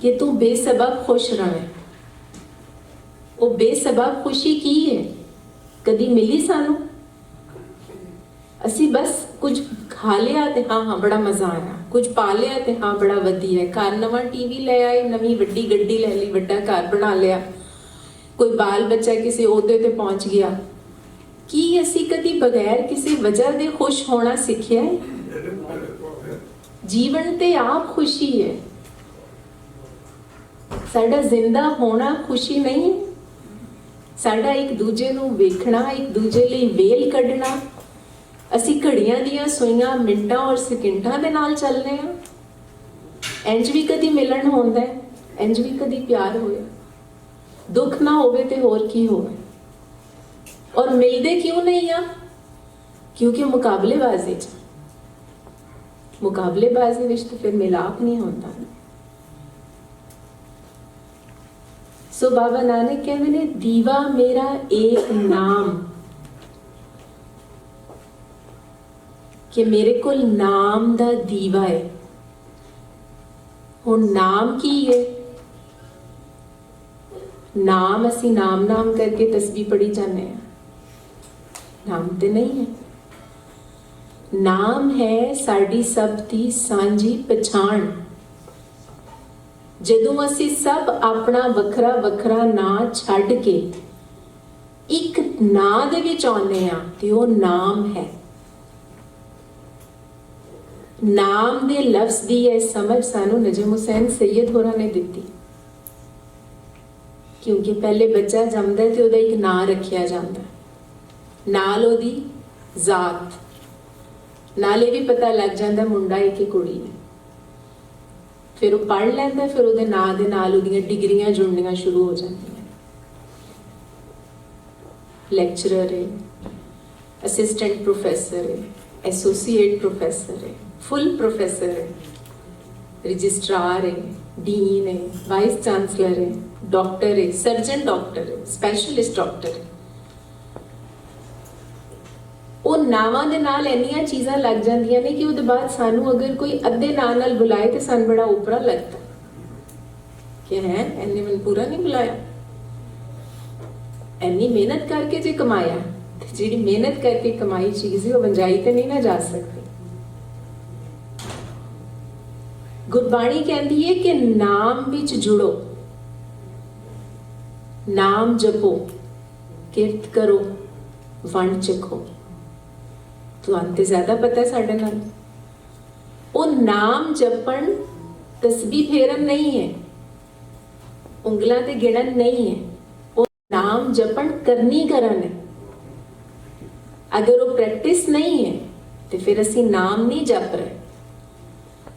ਕਿ ਤੂੰ ਬੇਸਬਬ ਖੁਸ਼ ਰਹੇ। ਉਹ ਬੇਸਬਬ ਖੁਸ਼ੀ ਕੀ ਹੈ? ਕਦੀ ਮਿਲੀ ਸਾਨੂੰ? ਅਸੀਂ ਬਸ ਕੁਝ ਖਾ ਲਿਆ ਤੇ ਹਾਂ ਬੜਾ ਮਜ਼ਾ ਆਇਆ, ਕੁਝ ਪਾ ਲਿਆ ਤੇ ਹਾਂ ਬੜਾ ਵਧੀਆ, ਘਰ ਨਵਾਂ ਟੀਵੀ ਲੈ ਆਏ, ਨਵੀਂ ਵੱਡੀ ਗੱਡੀ ਲੈ ਲਈ, ਵੱਡਾ ਘਰ ਬਣਾ ਲਿਆ, ਕੋਈ ਬਾਲ ਬੱਚਾ ਕਿਸੇ ਅਹੁਦੇ ਤੇ ਪਹੁੰਚ ਗਿਆ। ਕੀ ਅਸੀਂ ਕਦੀ ਬਗੈਰ ਕਿਸੇ ਵਜ੍ਹਾ ਦੇ ਖੁਸ਼ ਹੋਣਾ ਸਿੱਖਿਆ ਹੈ? ਜੀਵਨ ਤੇ ਆਪ ਖੁਸ਼ੀ ਹੈ। ਸਾਡਾ ਜ਼ਿੰਦਾ ਹੋਣਾ ਖੁਸ਼ੀ ਨਹੀਂ, ਸਾਡਾ ਇੱਕ ਦੂਜੇ ਨੂੰ ਵੇਖਣਾ, ਇੱਕ ਦੂਜੇ ਲਈ ਵੇਲ ਕੱਢਣਾ। ਅਸੀਂ ਘੜੀਆਂ ਦੀਆਂ ਸੂਈਆਂ ਮਿੰਟਾਂ ਔਰ ਸਕਿੰਟਾਂ ਦੇ ਨਾਲ ਚੱਲਦੇ ਹਾਂ। ਇੰਜ ਵੀ ਕਦੀ ਮਿਲਣ ਹੁੰਦਾ ਹੈ, ਇੰਜ ਵੀ ਕਦੀ ਪਿਆਰ ਹੋਇਆ। ਦੁੱਖ ਨਾ ਹੋਵੇ ਤੇ ਹੋਰ ਕੀ ਹੋਵੇ। ਔਰ ਮਿਲਦੇ ਕਿਉਂ ਨਹੀਂ ਆ? ਕਿਉਂਕਿ ਮੁਕਾਬਲੇਬਾਜ਼ੀ ਵਿੱਚ ਤਾਂ ਫਿਰ ਮਿਲਾਪ ਨਹੀਂ ਹੁੰਦਾ। ਸੋ ਬਾਬਾ ਨਾਨਕ ਕਹਿੰਦੇ ਨੇ, ਦੀਵਾ ਮੇਰਾ ਏਕ ਨਾਮ, ਕਿ ਮੇਰੇ ਕੋਲ ਨਾਮ ਦਾ ਦੀਵਾ ਹੈ। ਹੁਣ ਨਾਮ ਕੀ ਹੈ? ਨਾਮ ਅਸੀਂ ਨਾਮ ਕਰਕੇ ਤਸਬੀਹ ਪੜੀ ਜਾਂਦੇ ਹਾਂ। ਨਾਮ ਤੇ ਨਹੀਂ ਹੈ। ਨਾਮ ਹੈ ਸਾਡੀ ਸਭ ਦੀ ਸਾਂਝੀ ਪਛਾਣ। ਜਦੋਂ ਅਸੀਂ ਸਭ ਆਪਣਾ ਵੱਖਰਾ ਵੱਖਰਾ ਨਾਂ ਛੱਡ ਕੇ ਇੱਕ ਨਾਂ ਦੇ ਵਿੱਚ ਆਉਂਦੇ ਹਾਂ ਤੇ ਉਹ ਨਾਮ ਹੈ। ਨਾਮ ਦੇ ਲਫ਼ਜ਼ ਦੀ ਇਹ ਸਮਝ ਸਾਨੂੰ ਨਜਮ ਹੁਸੈਨ ਸੈयद ਹੋਰਾਂ ਨੇ ਦਿੱਤੀ। ਕਿਉਂਕਿ ਪਹਿਲੇ ਬੱਚਾ ਜੰਮਦਾ ਤੇ ਉਹਦਾ ਇੱਕ ਨਾਂ ਰੱਖਿਆ ਜਾਂਦਾ, ਨਾਲ ਉਹਦੀ ਜ਼ਾਤ, ਨਾਲੇ ਵੀ ਪਤਾ ਲੱਗ ਜਾਂਦਾ ਮੁੰਡਾ ਹੈ ਕਿ ਕੁੜੀ ਹੈ। ਫਿਰ ਉਹ ਪੜ੍ਹ ਲੈਂਦਾ, ਫਿਰ ਉਹਦੇ ਨਾਂ ਦੇ ਨਾਲ ਉਹਦੀਆਂ ਡਿਗਰੀਆਂ ਜੁੜਨੀਆਂ ਸ਼ੁਰੂ ਹੋ ਜਾਂਦੀਆਂ। ਲੈਕਚਰਰ ਹੈ, ਅਸਿਸਟੈਂਟ ਪ੍ਰੋਫੈਸਰ ਹੈ, ਐਸੋਸੀਏਟ ਪ੍ਰੋਫੈਸਰ ਹੈ, ਫੁੱਲ ਪ੍ਰੋਫੈਸਰ ਹੈ, ਰਜਿਸਟਰਾਰ ਹੈ, ਡੀਨ ਹੈ, ਵਾइस चांसलर है, डॉक्टर है, सर्जन डॉक्टर है, स्पैशलिस्ट डॉक्टर है। ਉਹ ਨਾਵਾਂ ਦੇ ਨਾਲ ਇੰਨੀਆਂ ਚੀਜ਼ਾਂ ਲੱਗ ਜਾਂਦੀਆਂ ਨੇ ਕਿ ਉਹਦੇ ਬਾਅਦ ਸਾਨੂੰ ਅਗਰ ਕੋਈ ਅੱਧੇ ਨਾਂ ਨਾਲ ਬੁਲਾਏ ਤੇ ਸਾਨੂੰ ਬੜਾ ਉਪਰਾ ਲੱਗਦਾ ਕਿ ਹੈ ਇਹਨੇ ਮੈਨੂੰ ਪੂਰਾ ਨਹੀਂ ਬੁਲਾਇਆ। ਇੰਨੀ ਮਿਹਨਤ ਕਰਕੇ ਜੇ ਕਮਾਇਆ ਤੇ ਜਿਹੜੀ ਮਿਹਨਤ ਕਰਕੇ ਕਮਾਈ ਚੀਜ਼ ਹੈ ਉਹ ਵੰਜਾਈ ਤੇ ਨਹੀਂ ਨਾ ਜਾ ਸਕਦੀ। ਗੁਰਬਾਣੀ ਕਹਿੰਦੀ ਹੈ ਕਿ ਨਾਮ ਵਿੱਚ ਜੁੜੋ, ਨਾਮ ਜਪੋ, ਕਿਰਤ ਕਰੋ, ਵੰਡ ਚੱਖੋ। ਤੁਹਾਨੂੰ ਤੇ ਜ਼ਿਆਦਾ ਪਤਾ ਸਾਡੇ ਨਾਲ। ਉਹ ਨਾਮ ਜਪਣ ਤਸਬੀਹ ਫੇਰਨ ਨਹੀਂ ਹੈ, ਉਂਗਲਾਂ ਤੇ ਗਿਣਨ ਨਹੀਂ ਹੈ। ਉਹ ਨਾਮ ਜਪਣ ਕਰਨੀ ਕਰਨ ਹੈ। ਅਗਰ ਉਹ ਪ੍ਰੈਕਟਿਸ ਨਹੀਂ ਹੈ ਤੇ ਫਿਰ ਅਸੀਂ ਨਾਮ ਨਹੀਂ ਜਪ ਰਹੇ।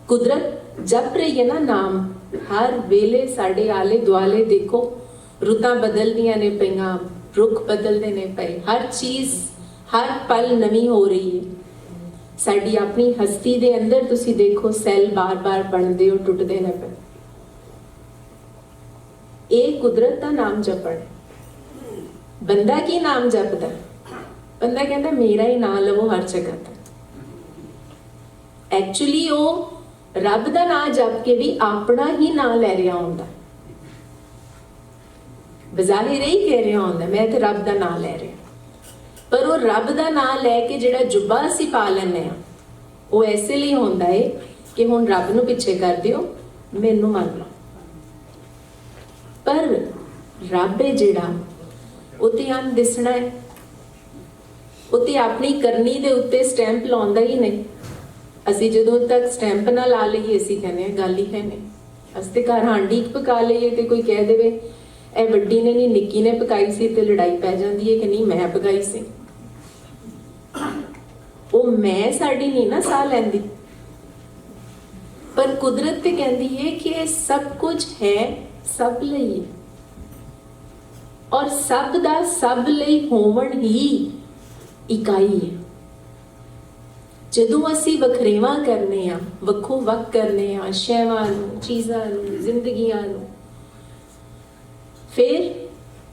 ਕੁਦਰਤ ਜਪ ਰਹੀ ਹੈ ਨਾ ਨਾਮ। ਹਰ ਵੇਲੇ ਸਾਡੇ ਆਲੇ ਦੁਆਲੇ ਦੇਖੋ, ਰੁੱਤਾਂ ਬਦਲਦੀਆਂ ਨੇ ਪਈਆਂ, ਰੁੱਖ ਬਦਲਦੇ ਨੇ ਪਏ, ਹਰ ਚੀਜ਼ ਹਰ ਪਲ ਨਵੀਂ ਹੋ ਰਹੀ ਹੈ। ਸਾਡੀ ਆਪਣੀ ਹਸਤੀ ਦੇ ਅੰਦਰ ਤੁਸੀਂ ਦੇਖੋ, ਸੈੱਲ ਬਾਰ-ਬਾਰ ਬਣਦੇ ਹੋ, ਟੁੱਟਦੇ ਨੇ ਪਏ। ਇਹ ਕੁਦਰਤ ਦਾ ਨਾਮ ਜਪਣ। ਬੰਦਾ ਕੀ ਨਾਮ ਜਪਦਾ? ਬੰਦਾ ਕਹਿੰਦਾ ਮੇਰਾ ਹੀ ਨਾਮ ਲਵੋ ਹਰ ਜਗ੍ਹਾ ਤੇ। ਐਕਚੁਅਲੀ ਉਹ ਰੱਬ ਦਾ ਨਾਮ ਜਪ ਕੇ ਵੀ ਆਪਣਾ ਹੀ ਨਾਮ ਲੈ ਰਿਹਾ ਹੁੰਦਾ। ਬਜ਼ਾਹਿਰ ਹੀ ਕਹਿ ਰਿਹਾ ਹੁੰਦਾ ਮੈਂ ਤੇ ਰੱਬ ਦਾ ਨਾਮ ਲੈ ਰਿਹਾ, ਪਰ ਉਹ ਰੱਬ ਦਾ ਨਾਮ ਲੈ ਕੇ ਜਿਹੜਾ ਜੁੱਬਾ ਅਸੀਂ ਪਾ ਲੈਂਦੇ ਹਾਂ ਉਹ ਐਸੇ ਲਈ ਹੁੰਦਾ ਹੈ कि हुण रब नूं पिछे कर दिओ, मैनूं मान लो। पर रब है जिहड़ा ਉਹ ਤੇ अन दिसना है, ਉਹ ਤੇ अपनी करनी दे उत्ते स्टैंप लाउंदा ही नहीं। ਅਸੀਂ ਜਦੋਂ तक स्टैंप ना ला लईए ਅਸੀਂ ਕਹਿੰਦੇ ਆ ਗੱਲ ਹੀ ਹੈ नहीं। ਅਸੀਂ ਤੇ ਘਰ ਹਾਂਡੀ ਪਕਾ ਲਈਏ ਤੇ ਕੋਈ ਕਹਿ ਦੇਵੇ ਇਹ ਵੱਡੀ ਨੇ ਨਹੀਂ ਨਿੱਕੀ ਨੇ ਪਕਾਈ ਸੀ ਤੇ ਲੜਾਈ ਪੈ ਜਾਂਦੀ ਹੈ ਕਿ ਨਹੀਂ ਮੈਂ ਪਕਾਈ ਸੀ। ਉਹ ਮੈਂ ਸਾਡੀ ਨਹੀਂ ਨਾ ਸਾਹ ਲੈਂਦੀ। पर कुदरत ते कहती है कि ये सब कुछ है सब ਲਈ और सब ਦਾ सब ਲਈ ਹੋਵਣ ਹੀ ਇਕਾਈ ਹੈ। ਜਦੋਂ ਅਸੀਂ ਵਖਰੇਵਾਂ ਕਰਨੇ ਆ, ਵੱਖੋ ਵੱਖ ਕਰਨੇ ਆ ਸ਼ੈਵਾਂ ਨੂੰ, ਚੀਜ਼ਾਂ ਨੂੰ, ਜ਼ਿੰਦਗੀਆਂ ਨੂੰ, ਫਿਰ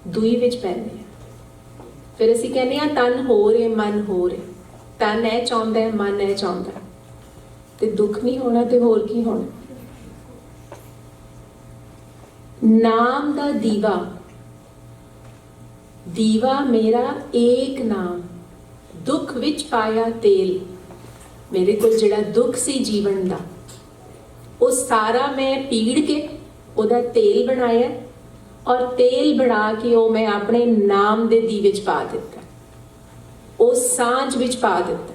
ਦੂਈ ਵਿੱਚ ਪੈਂਦੇ ਆ। ਫਿਰ ਅਸੀਂ ਕਹਿੰਦੇ ਆ ਤਨ ਹੋ ਰੇ ਮਨ ਹੋ ਰੇ, ਤਨ ਇਹ ਚਾਹੁੰਦਾ ਹੈ ਮਨ ਇਹ ਚਾਹੁੰਦਾ ਹੈ, ਤੇ ਦੁੱਖ ਨਹੀਂ ਹੋਣਾ ਤੇ ਹੋਰ ਕੀ ਹੋਣਾ। ਨਾਮ ਦਾ ਦੀਵਾ, ਦੀਵਾ ਮੇਰਾ ਏਕ ਨਾਮ, ਦੁੱਖ ਵਿੱਚ ਪਾਇਆ ਤੇਲ। ਮੇਰੇ ਕੋਲ ਜਿਹੜਾ ਦੁੱਖ ਸੀ ਜੀਵਨ ਦਾ, ਉਹ ਸਾਰਾ ਮੈਂ ਪੀੜ ਕੇ ਉਹਦਾ ਤੇਲ ਬਣਾਇਆ ਔਰ ਤੇਲ ਬਣਾ ਕੇ ਉਹ ਮੈਂ ਆਪਣੇ ਨਾਮ ਦੇ ਦੀਵੇ ਵਿੱਚ ਪਾ ਦਿੱਤਾ, ਉਹ ਸਾਂਝ ਵਿੱਚ ਪਾ ਦਿੱਤਾ।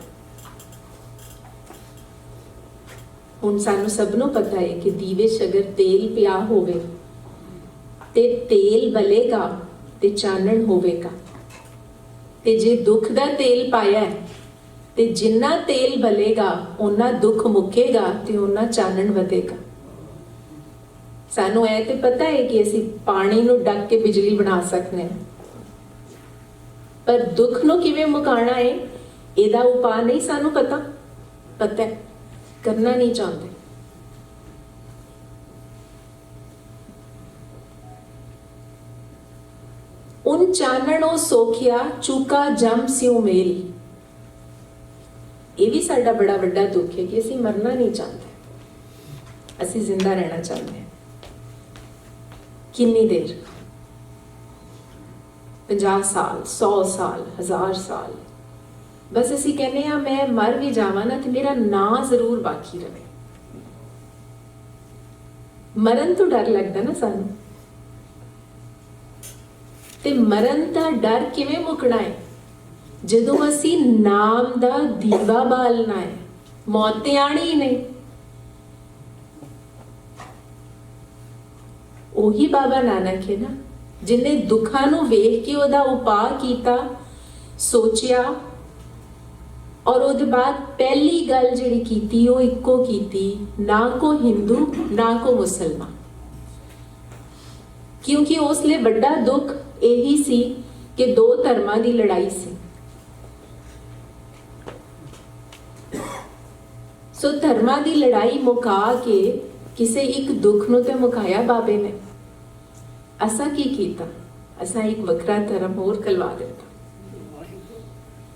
ਹੁਣ ਸਾਨੂੰ ਸਭ ਨੂੰ ਪਤਾ ਹੈ ਕਿ ਦੀਵੇ 'ਚ ਅਗਰ ਤੇਲ ਪਿਆ ਹੋਵੇ ਤੇ ਤੇਲ ਬਲੇਗਾ ਤੇ ਚਾਨਣ ਹੋਵੇਗਾ। ਤੇ ਜੇ ਦੁੱਖ ਦਾ ਤੇਲ ਪਾਇਆ ਤੇ ਜਿੰਨਾ ਤੇਲ ਬਲੇਗਾ ਉਹਨਾਂ ਦੁੱਖ ਮੁੱਕੇਗਾ ਤੇ ਉਹਨਾਂ ਚਾਨਣ ਵਧੇਗਾ। ਸਾਨੂੰ ਇਹ ਤੇ ਪਤਾ ਹੈ ਕਿ ਅਸੀਂ ਪਾਣੀ ਨੂੰ ਡੱਕ ਕੇ ਬਿਜਲੀ ਬਣਾ ਸਕਦੇ ਹਾਂ, ਪਰ ਦੁੱਖ ਨੂੰ ਕਿਵੇਂ ਮੁਕਾਉਣਾ ਹੈ ਇਹਦਾ ਉਪਾਅ ਨਹੀਂ ਸਾਨੂੰ ਪਤਾ। ਪਤਾ ਹੈ, करना नहीं चाहते। उन चानणों सोखिया चूका जम स्यों मेल। ये भी साडा बड़ा बड़ा दुख है कि असी मरना नहीं चाहते, असी जिंदा रहना चाहते हैं। कितनी देर, 50 साल, 100 साल, 1000 साल, बस ਅਸੀਂ ਕਹਿੰਦੇ ਆ ਮੈਂ ਮਰ ਵੀ ਜਾਵਾਂ ਨਾ ਤੇ ਮੇਰਾ ਨਾਂ ਜ਼ਰੂਰ ਬਾਕੀ ਰਵੇ। ਮਰਨ ਤੋਂ ਡਰ ਲੱਗਦਾ ਨਾ ਸਾਨੂੰ, ਤੇ ਮਰਨ ਦਾ ਡਰ ਕਿਵੇਂ ਮੁਕਣਾ ਹੈ? ਜਦੋਂ ਅਸੀਂ ਨਾਮ ਦਾ ਦੀਵਾ ਬਾਲਣਾ ਹੈ। ਮੌਤ ਤੇ ਆਣੀ ਨਹੀਂ। ਉਹੀ ਬਾਬਾ ਨਾਨਕ ਹੈ ਨਾ ਜਿਨੇ ਦੁੱਖਾਂ ਨੂੰ ਵੇਖ ਕੇ ਉਹਦਾ ਉਪਾਅ ਕੀਤਾ, ਸੋਚਿਆ और उसके बाद पहली गल जिहड़ी कीती वो इक्को कीती, ना को हिंदू ना को मुसलमान, क्योंकि उसले बड़ा दुख यही सी कि दो धर्मां दी लड़ाई सी। सो धर्मां दी लड़ाई मुका के किसे एक दुख नूं ते मुकाया बाबे ने। असा की कीता, असा एक वखरा धर्म होर कलवा दिता,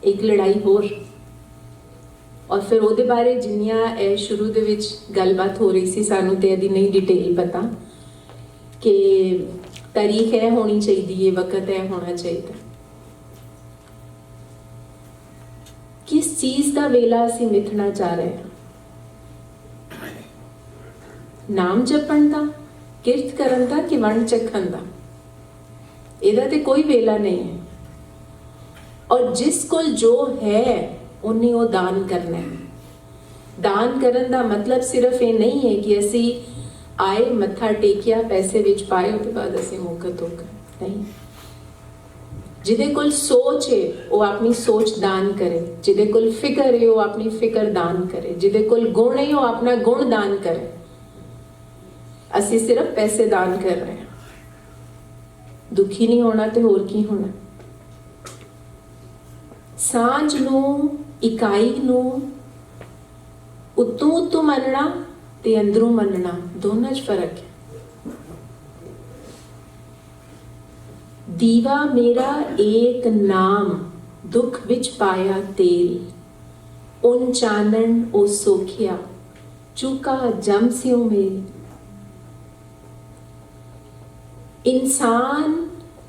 एक लड़ाई होर। और फिर ਉਹਦੇ ਬਾਰੇ ਜਿੰਨੀਆਂ ਇਹ ਸ਼ੁਰੂ ਦੇ ਵਿੱਚ ਗੱਲਬਾਤ ਹੋ ਰਹੀ ਸੀ, ਸਾਨੂੰ ਤੇ ਇਹਦੀ ਨਹੀਂ ਡਿਟੇਲ ਪਤਾ ਕਿ ਤਾਰੀਖ ਹੈ ਹੋਣੀ ਚਾਹੀਦੀ ਹੈ, ਵਕਤ ਹੈ ਹੋਣਾ ਚਾਹੀਦਾ। ਕਿਸ ਚੀਜ਼ ਦਾ ਵੇਲਾ ਅਸੀਂ ਮਿਥਣਾ ਚਾਹ ਰਹੇ ਹਾਂ? ਨਾਮ ਜਪਣ ਦਾ, ਕਿਰਤ ਕਰਨ ਦਾ ਕਿ ਵੰਡ ਚੱਖਣ ਦਾ? ਇਹਦਾ ਤੇ ਕੋਈ ਵੇਲਾ ਨਹੀਂ ਹੈ। ਔਰ ਜਿਸ ਕੋਲ ਜੋ ਹੈ ਉਹਨੇ ਉਹ ਦਾਨ ਕਰਨਾ ਹੈ। ਦਾਨ ਕਰਨ ਦਾ ਮਤਲਬ ਸਿਰਫ ਇਹ ਨਹੀਂ ਹੈ ਕਿ ਅਸੀਂ ਆਏ ਮੱਥਾ ਟੇਕਿਆ ਪੈਸੇ ਵਿੱਚ ਪਾਏ ਉਹਦੇ ਬਾਅਦ ਅਸੀਂ ਮੁਕਤ ਹੋ ਗਏ, ਨਹੀਂ। ਜਿਹਦੇ ਕੋਲ ਸੋਚ ਹੈ ਉਹ ਆਪਣੀ ਸੋਚ ਦਾਨ ਕਰੇ, ਜਿਹਦੇ ਕੋਲ ਫਿਕਰ ਹੈ ਉਹ ਆਪਣੀ ਫਿਕਰ ਦਾਨ ਕਰੇ, ਜਿਹਦੇ ਕੋਲ ਗੁਣ ਹੈ ਉਹ ਆਪਣਾ ਗੁਣ ਦਾਨ ਕਰੇ। ਅਸੀਂ ਸਿਰਫ ਪੈਸੇ ਦਾਨ ਕਰ ਰਹੇ ਹਾਂ। ਦੁਖੀ ਨਹੀਂ ਹੋਣਾ ਤੇ ਹੋਰ ਕੀ ਹੋਣਾ? ਸਾਂਝ ਨੂੰ, ਇਕਾਈ ਨੂੰ ਉਤੋਂ ਉਤੋਂ ਮੰਨਣਾ ਤੇ ਅੰਦਰੋਂ ਮੰਨਣਾ, ਦੋਨਾਂ 'ਚ ਫਰਕ ਹੈ। ਦੀਵਾ ਮੇਰਾ ਏਕ ਨਾਮ, ਦੁੱਖ ਵਿੱਚ ਪਾਇਆ ਤੇਲ, ਉਨ ਚਾਨਣ ਉਹ ਸੋਖਿਆ, ਚੂਕਾ ਜਮ ਸਿਉ ਮੇਲ। इंसान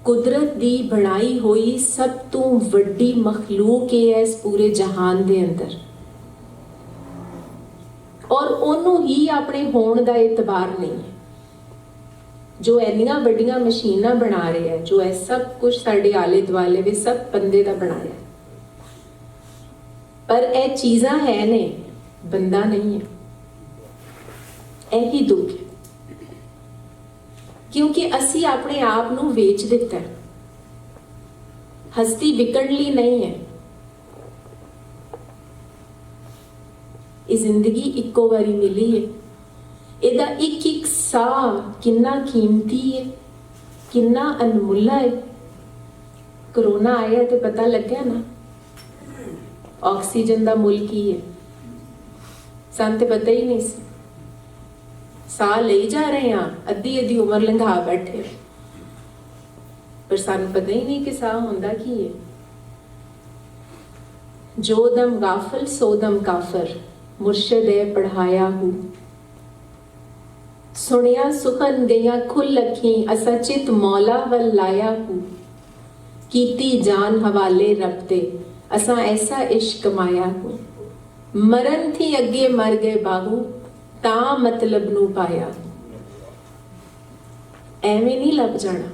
कुदरत दी बनाई हुई सब तो वड्डी मखलूक है इस पूरे जहान दे अंदर, और ਉਹਨੂੰ ਹੀ ਆਪਣੇ ਹੋਣ ਦਾ ਇਤਬਾਰ ਨਹੀਂ ਹੈ। ਜੋ ਇੰਨੀਆਂ ਵੱਡੀਆਂ ਮਸ਼ੀਨਾਂ ਬਣਾ ਰਹੇ ਹੈ, ਜੋ ਇਹ ਸਭ ਕੁਝ ਸਾਡੇ ਆਲੇ ਦੁਆਲੇ ਵੀ ਸਭ ਬੰਦੇ ਦਾ ਬਣਾਇਆ ਹੈ, ਪਰ ਇਹ ਚੀਜ਼ਾਂ ਹੈ ਨੇ, ਬੰਦਾ ਨਹੀਂ ਹੈ। ਇਹੀ ਦੁੱਖ ਹੈ, ਕਿਉਂਕਿ ਅਸੀਂ ਆਪਣੇ ਆਪ ਨੂੰ ਵੇਚ ਦਿੱਤਾ ਹੈ। ਹਸਤੀ ਵਿਕਣ ਲਈ ਨਹੀਂ ਹੈ। ਇਹ ਜ਼ਿੰਦਗੀ ਇੱਕੋ ਵਾਰੀ ਮਿਲੀ ਹੈ। ਇਹਦਾ ਇੱਕ ਇੱਕ ਸਾਹ ਕਿੰਨਾ ਕੀਮਤੀ ਹੈ, ਕਿੰਨਾ ਅਨਮੁੱਲਾ ਹੈ। ਕਰੋਨਾ ਆਇਆ ਤੇ ਪਤਾ ਲੱਗਿਆ ਨਾ ਆਕਸੀਜਨ ਦਾ ਮੁੱਲ ਕੀ ਹੈ। ਸਾਨੂੰ ਤੇ ਪਤਾ ਹੀ ਨਹੀਂ ਸੀ। ਸਾਹ ਲਈ ਜਾ ਰਹੇ ਹਾਂ, ਅੱਧੀ ਅੱਧੀ ਉਮਰ ਲੰਘਾ ਬੈਠੇ, ਪਰ ਸਾਨੂੰ ਪਤਾ ਹੀ ਨਹੀਂ ਕਿ ਸਾਹ ਹੁੰਦਾ ਕੀ ਹੈ। ਜੋ ਦਮ ਗਾਫਲ ਸੋ ਦਮ ਕਾਫਰ, ਮੁਰਸ਼ਦ ਹੈ ਪੜ੍ਹਾਇਆ ਹੂੰ। ਸੁਣਿਆ ਸੁਖਨ ਗਈਆਂ ਖੁੱਲ ਅੱਖੀਂ, ਅਸਾਂ ਚਿਤ ਮੌਲਾ ਵੱਲ ਲਾਇਆ ਹੂੰ। ਕੀਤੀ ਜਾਨ ਹਵਾਲੇ ਰੱਬ ਦੇ, ਅਸਾਂ ਐਸਾ ਇਸ਼ਕ ਕਮਾਇਆ ਹੂੰ। ਮਰਨ ਥੀ ਅੱਗੇ ਮਰ ਗਏ ਬਾਹੂ, ਤਾਂ ਮਤਲਬ ਨੂੰ ਪਾਇਆ। ਐਵੇਂ ਨਹੀਂ ਲੱਭ ਜਾਣਾ।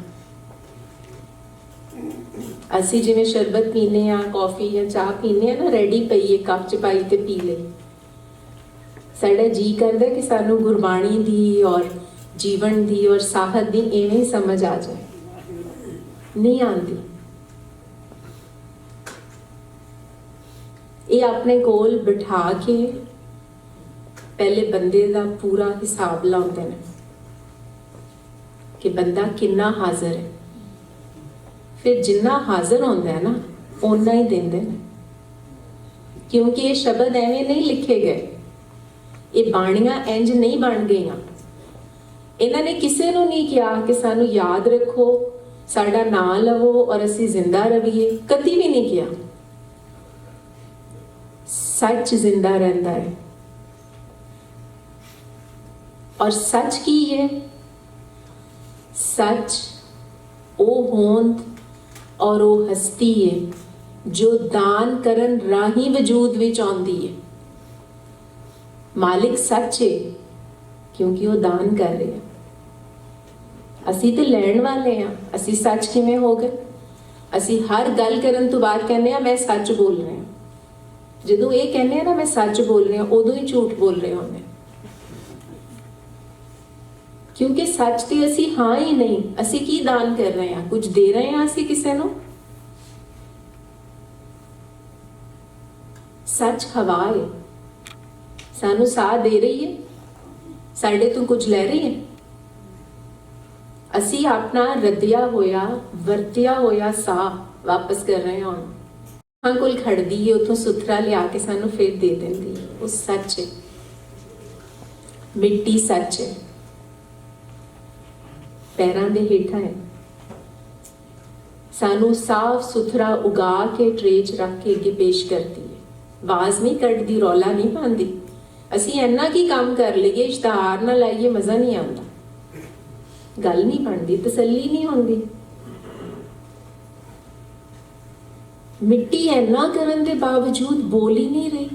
ਅਸੀਂ ਜਿਵੇਂ ਸ਼ਰਬਤ ਪੀਨੇ ਆ, ਕੌਫੀ ਜਾਂ ਚਾਹ ਪੀਨੇ ਆ ਨਾ, ਰੈਡੀ ਪਈ ਹੈ, ਕੱਪ ਚ ਪਾਈ ਤੇ ਪੀ ਲਈ। ਸਾਡਾ ਜੀ ਕਰਦਾ ਕਿ ਸਾਨੂੰ ਗੁਰਬਾਣੀ ਦੀ ਔਰ ਜੀਵਨ ਦੀ ਔਰ ਸਾਹਤ ਦੀ ਐਵੇਂ ਸਮਝ ਆ ਜਾਏ, ਨਹੀਂ ਆਉਂਦੀ। ਇਹ ਆਪਣੇ ਕੋਲ ਬਿਠਾ ਕੇ ਪਹਿਲੇ ਬੰਦੇ ਦਾ ਪੂਰਾ ਹਿਸਾਬ ਲਾਉਂਦੇ ਨੇ ਕਿ ਬੰਦਾ ਕਿੰਨਾ ਹਾਜ਼ਰ ਹੈ। ਫਿਰ ਜਿੰਨਾ ਹਾਜ਼ਰ ਹੁੰਦਾ ਹੈ ਨਾ, ਓਨਾ ਹੀ ਦਿੰਦੇ ਨੇ। ਕਿਉਂਕਿ ਇਹ ਸ਼ਬਦ ਐਵੇਂ ਨਹੀਂ ਲਿਖੇ ਗਏ, ਇਹ ਬਾਣੀਆਂ ਇੰਜ ਨਹੀਂ ਬਣ ਗਈਆਂ। ਇਹਨਾਂ ਨੇ ਕਿਸੇ ਨੂੰ ਨਹੀਂ ਕਿਹਾ ਕਿ ਸਾਨੂੰ ਯਾਦ ਰੱਖੋ, ਸਾਡਾ ਨਾਂ ਲਵੋ ਔਰ ਅਸੀਂ ਜ਼ਿੰਦਾ ਰਹੀਏ, ਕਦੀ ਵੀ ਨਹੀਂ ਕਿਹਾ। ਸੱਚ ਜ਼ਿੰਦਾ ਰਹਿੰਦਾ ਹੈ। ਔਰ ਸੱਚ ਕੀ ਹੈ? ਸੱਚ ਉਹ ਹੋਂਦ ਔਰ ਉਹ ਹਸਤੀ ਹੈ ਜੋ ਦਾਨ ਕਰਨ ਰਾਹੀਂ ਵਜੂਦ ਵਿੱਚ ਆਉਂਦੀ ਹੈ। ਮਾਲਿਕ ਸੱਚ ਹੈ ਕਿਉਂਕਿ ਉਹ ਦਾਨ ਕਰ ਰਿਹਾ। ਅਸੀਂ ਤੇ ਲੈਣ ਵਾਲੇ ਹਾਂ। ਅਸੀਂ ਸੱਚ ਕਿਵੇਂ ਹੋ ਗਏ? ਅਸੀਂ ਹਰ ਗੱਲ ਕਰਨ ਤੋਂ ਬਾਅਦ ਕਹਿੰਦੇ ਆ ਮੈਂ ਸੱਚ ਬੋਲ ਰਿਹਾ। ਜਦੋਂ ਇਹ ਕਹਿੰਦੇ ਆ ਨਾ ਮੈਂ ਸੱਚ ਬੋਲ ਰਿਹਾ, ਉਦੋਂ ਹੀ ਝੂਠ ਬੋਲ ਰਹੇ ਹੁੰਦੇ। ਕਿਉਂਕਿ ਸੱਚ ਤੇ ਅਸੀਂ ਹਾਂ ਹੀ ਨਹੀਂ। ਅਸੀਂ ਕੀ ਦਾਨ ਕਰ ਰਹੇ ਹਾਂ? ਕੁਝ ਦੇ ਰਹੇ ਹਾਂ ਅਸੀਂ ਕਿਸੇ ਨੂੰ? ਸੱਚ ਹਵਾ ਹੈ, ਸਾਨੂੰ ਸਾਹ ਦੇ ਰਹੀ ਹੈ, ਸਾਡੇ ਤੋਂ ਕੁਝ ਲੈ ਰਹੀ ਹੈ। ਅਸੀਂ ਆਪਣਾ ਰੱਦਿਆ ਹੋਇਆ ਵਰਤਿਆ ਹੋਇਆ ਸਾਹ ਵਾਪਸ ਕਰ ਰਹੇ ਹਾਂ। ਹਾਂ ਕੋਲ ਖੜਦੀ ਹੈ, ਉਥੋਂ ਸੁਥਰਾ ਲਿਆ ਕੇ ਸਾਨੂੰ ਫਿਰ ਦੇ ਦਿੰਦੀ ਹੈ। ਉਹ ਸੱਚ ਹੈ। ਮਿੱਟੀ ਸੱਚ ਹੈ, ਪੈਰਾਂ ਦੇ ਹੇਠਾਂ ਹੈ। ਸਾਨੂੰ ਸਾਫ਼ ਸੁਥਰਾ ਉਗਾ ਕੇ ਟਰੇ 'ਚ ਰੱਖ ਕੇ ਅੱਗੇ ਪੇਸ਼ ਕਰਦੀ ਹੈ। ਆਵਾਜ਼ ਨਹੀਂ ਕੱਢਦੀ, ਰੌਲਾ ਨਹੀਂ ਪਾਉਂਦੀ। ਅਸੀਂ ਇੰਨਾ ਕੀ ਕੰਮ ਕਰ ਲਈਏ, ਇਸ਼ਤਿਹਾਰ ਨਾ ਲਾਈਏ, ਮਜ਼ਾ ਨਹੀਂ ਆਉਂਦਾ, ਗੱਲ ਨਹੀਂ ਬਣਦੀ, ਤਸੱਲੀ ਨਹੀਂ ਹੁੰਦੀ। ਮਿੱਟੀ ਇੰਨਾ ਕਰਨ ਦੇ ਬਾਵਜੂਦ ਬੋਲ ਹੀ ਨਹੀਂ ਰਹੀ,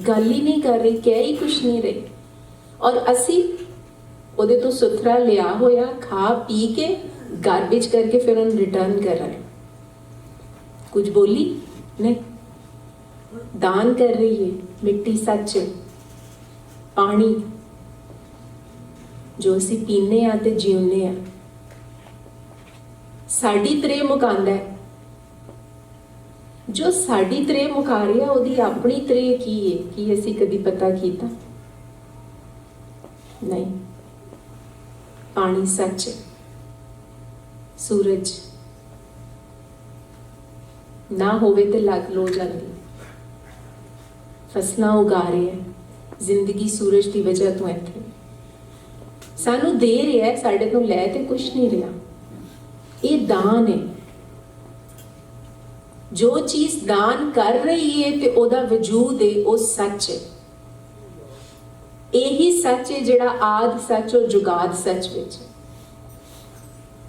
ਗੱਲ ਹੀ ਨਹੀਂ ਕਰ ਰਹੀ, ਕਹਿ ਹੀ ਕੁਛ ਨਹੀਂ ਰਹੀ। ਔਰ ਅਸੀਂ ਉਹਦੇ ਤੋਂ ਸੁਥਰਾ ਲਿਆ ਹੋਇਆ ਖਾ ਪੀ ਕੇ ਗਾਰਬੇਜ ਕਰਕੇ ਫਿਰ ਉਹਨੂੰ ਰਿਟਰਨ ਕਰ ਰਹੇ। ਕੁਝ ਬੋਲੀ ਨਹੀਂ, ਦਾਨ ਕਰ ਰਹੀ ਹੈ। ਮਿੱਟੀ ਸੱਚ ਹੈ। ਪਾਣੀ ਜੋ ਅਸੀਂ ਪੀਨੇ ਆ ਤੇ ਜਿਉਂਦੇ ਆ, ਸਾਡੀ ਤਰੇ ਮੁਕਾਂਦਾ ਹੈ। ਜੋ ਸਾਡੀ ਤਰੇ ਮੁਕਾ ਰਿਹਾ, ਉਹਦੀ ਆਪਣੀ ਤਰੇ ਕੀ ਹੈ? ਕੀ ਅਸੀਂ ਕਦੀ ਪਤਾ ਕੀਤਾ? ਨਹੀਂ। ਪਾਣੀ ਸੱਚ ਹੈ। ਸੂਰਜ ਨਾ ਹੋਵੇ ਤੇ ਲੱਗ ਲੋ ਜਾਂਦੀ। ਫਸਲਾਂ ਉਗਾ ਰਹੇ ਹੈ। ਜ਼ਿੰਦਗੀ ਸੂਰਜ ਦੀ ਵਜ੍ਹਾ ਤੋਂ ਇੱਥੇ ਸਾਨੂੰ ਦੇ ਰਿਹਾ ਹੈ, ਸਾਡੇ ਤੋਂ ਲੈ ਤੇ ਕੁਛ ਨਹੀਂ ਰਿਹਾ। ਇਹ ਦਾਨ ਹੈ। ਜੋ ਚੀਜ਼ ਦਾਨ ਕਰ ਰਹੀ ਹੈ ਤੇ ਉਹਦਾ ਵਜੂਦ ਹੈ, ਉਹ ਸੱਚ ਹੈ। ਇਹੀ ਸੱਚ ਹੈ ਜਿਹੜਾ ਆਦ ਸੱਚ ਔਰ ਜੁਗਾਦ ਸੱਚ ਵਿੱਚ।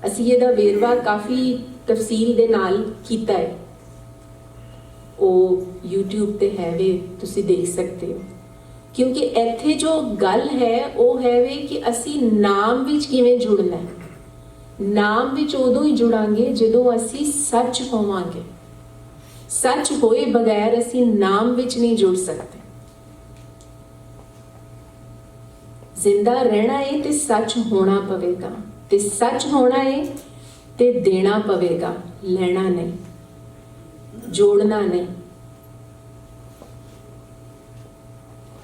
ਅਸੀਂ ਇਹਦਾ ਵੇਰਵਾ ਕਾਫੀ ਤਫਸੀਲ ਦੇ ਨਾਲ ਕੀਤਾ ਹੈ। ਉਹ YouTube ਤੇ ਹੈ ਵੇ, ਤੁਸੀਂ ਦੇਖ ਸਕਦੇ ਹੋ। क्योंकि ਇੱਥੇ जो गल है वो है वे कि ਅਸੀਂ ਨਾਮ ਵਿੱਚ ਕਿਵੇਂ ਜੁੜਨਾ ਹੈ। ਨਾਮ ਵਿੱਚ ਉਦੋਂ ਹੀ ਜੁੜਾਂਗੇ ਜਦੋਂ ਅਸੀਂ ਸੱਚ ਹੋਵਾਂਗੇ। ਸੱਚ ਹੋਏ ਬਗੈਰ ਅਸੀਂ ਨਾਮ ਵਿੱਚ ਨਹੀਂ ਜੁੜ ਸਕਦੇ। ਜ਼ਿੰਦਾ ਰਹਿਣਾ ਹੈ ਤੇ ਸੱਚ ਹੋਣਾ ਪਵੇਗਾ, ਤੇ ਸੱਚ ਹੋਣਾ ਹੈ ਤੇ ਦੇਣਾ ਪਵੇਗਾ, ਲੈਣਾ ਨਹੀਂ, ਜੋੜਨਾ ਨਹੀਂ।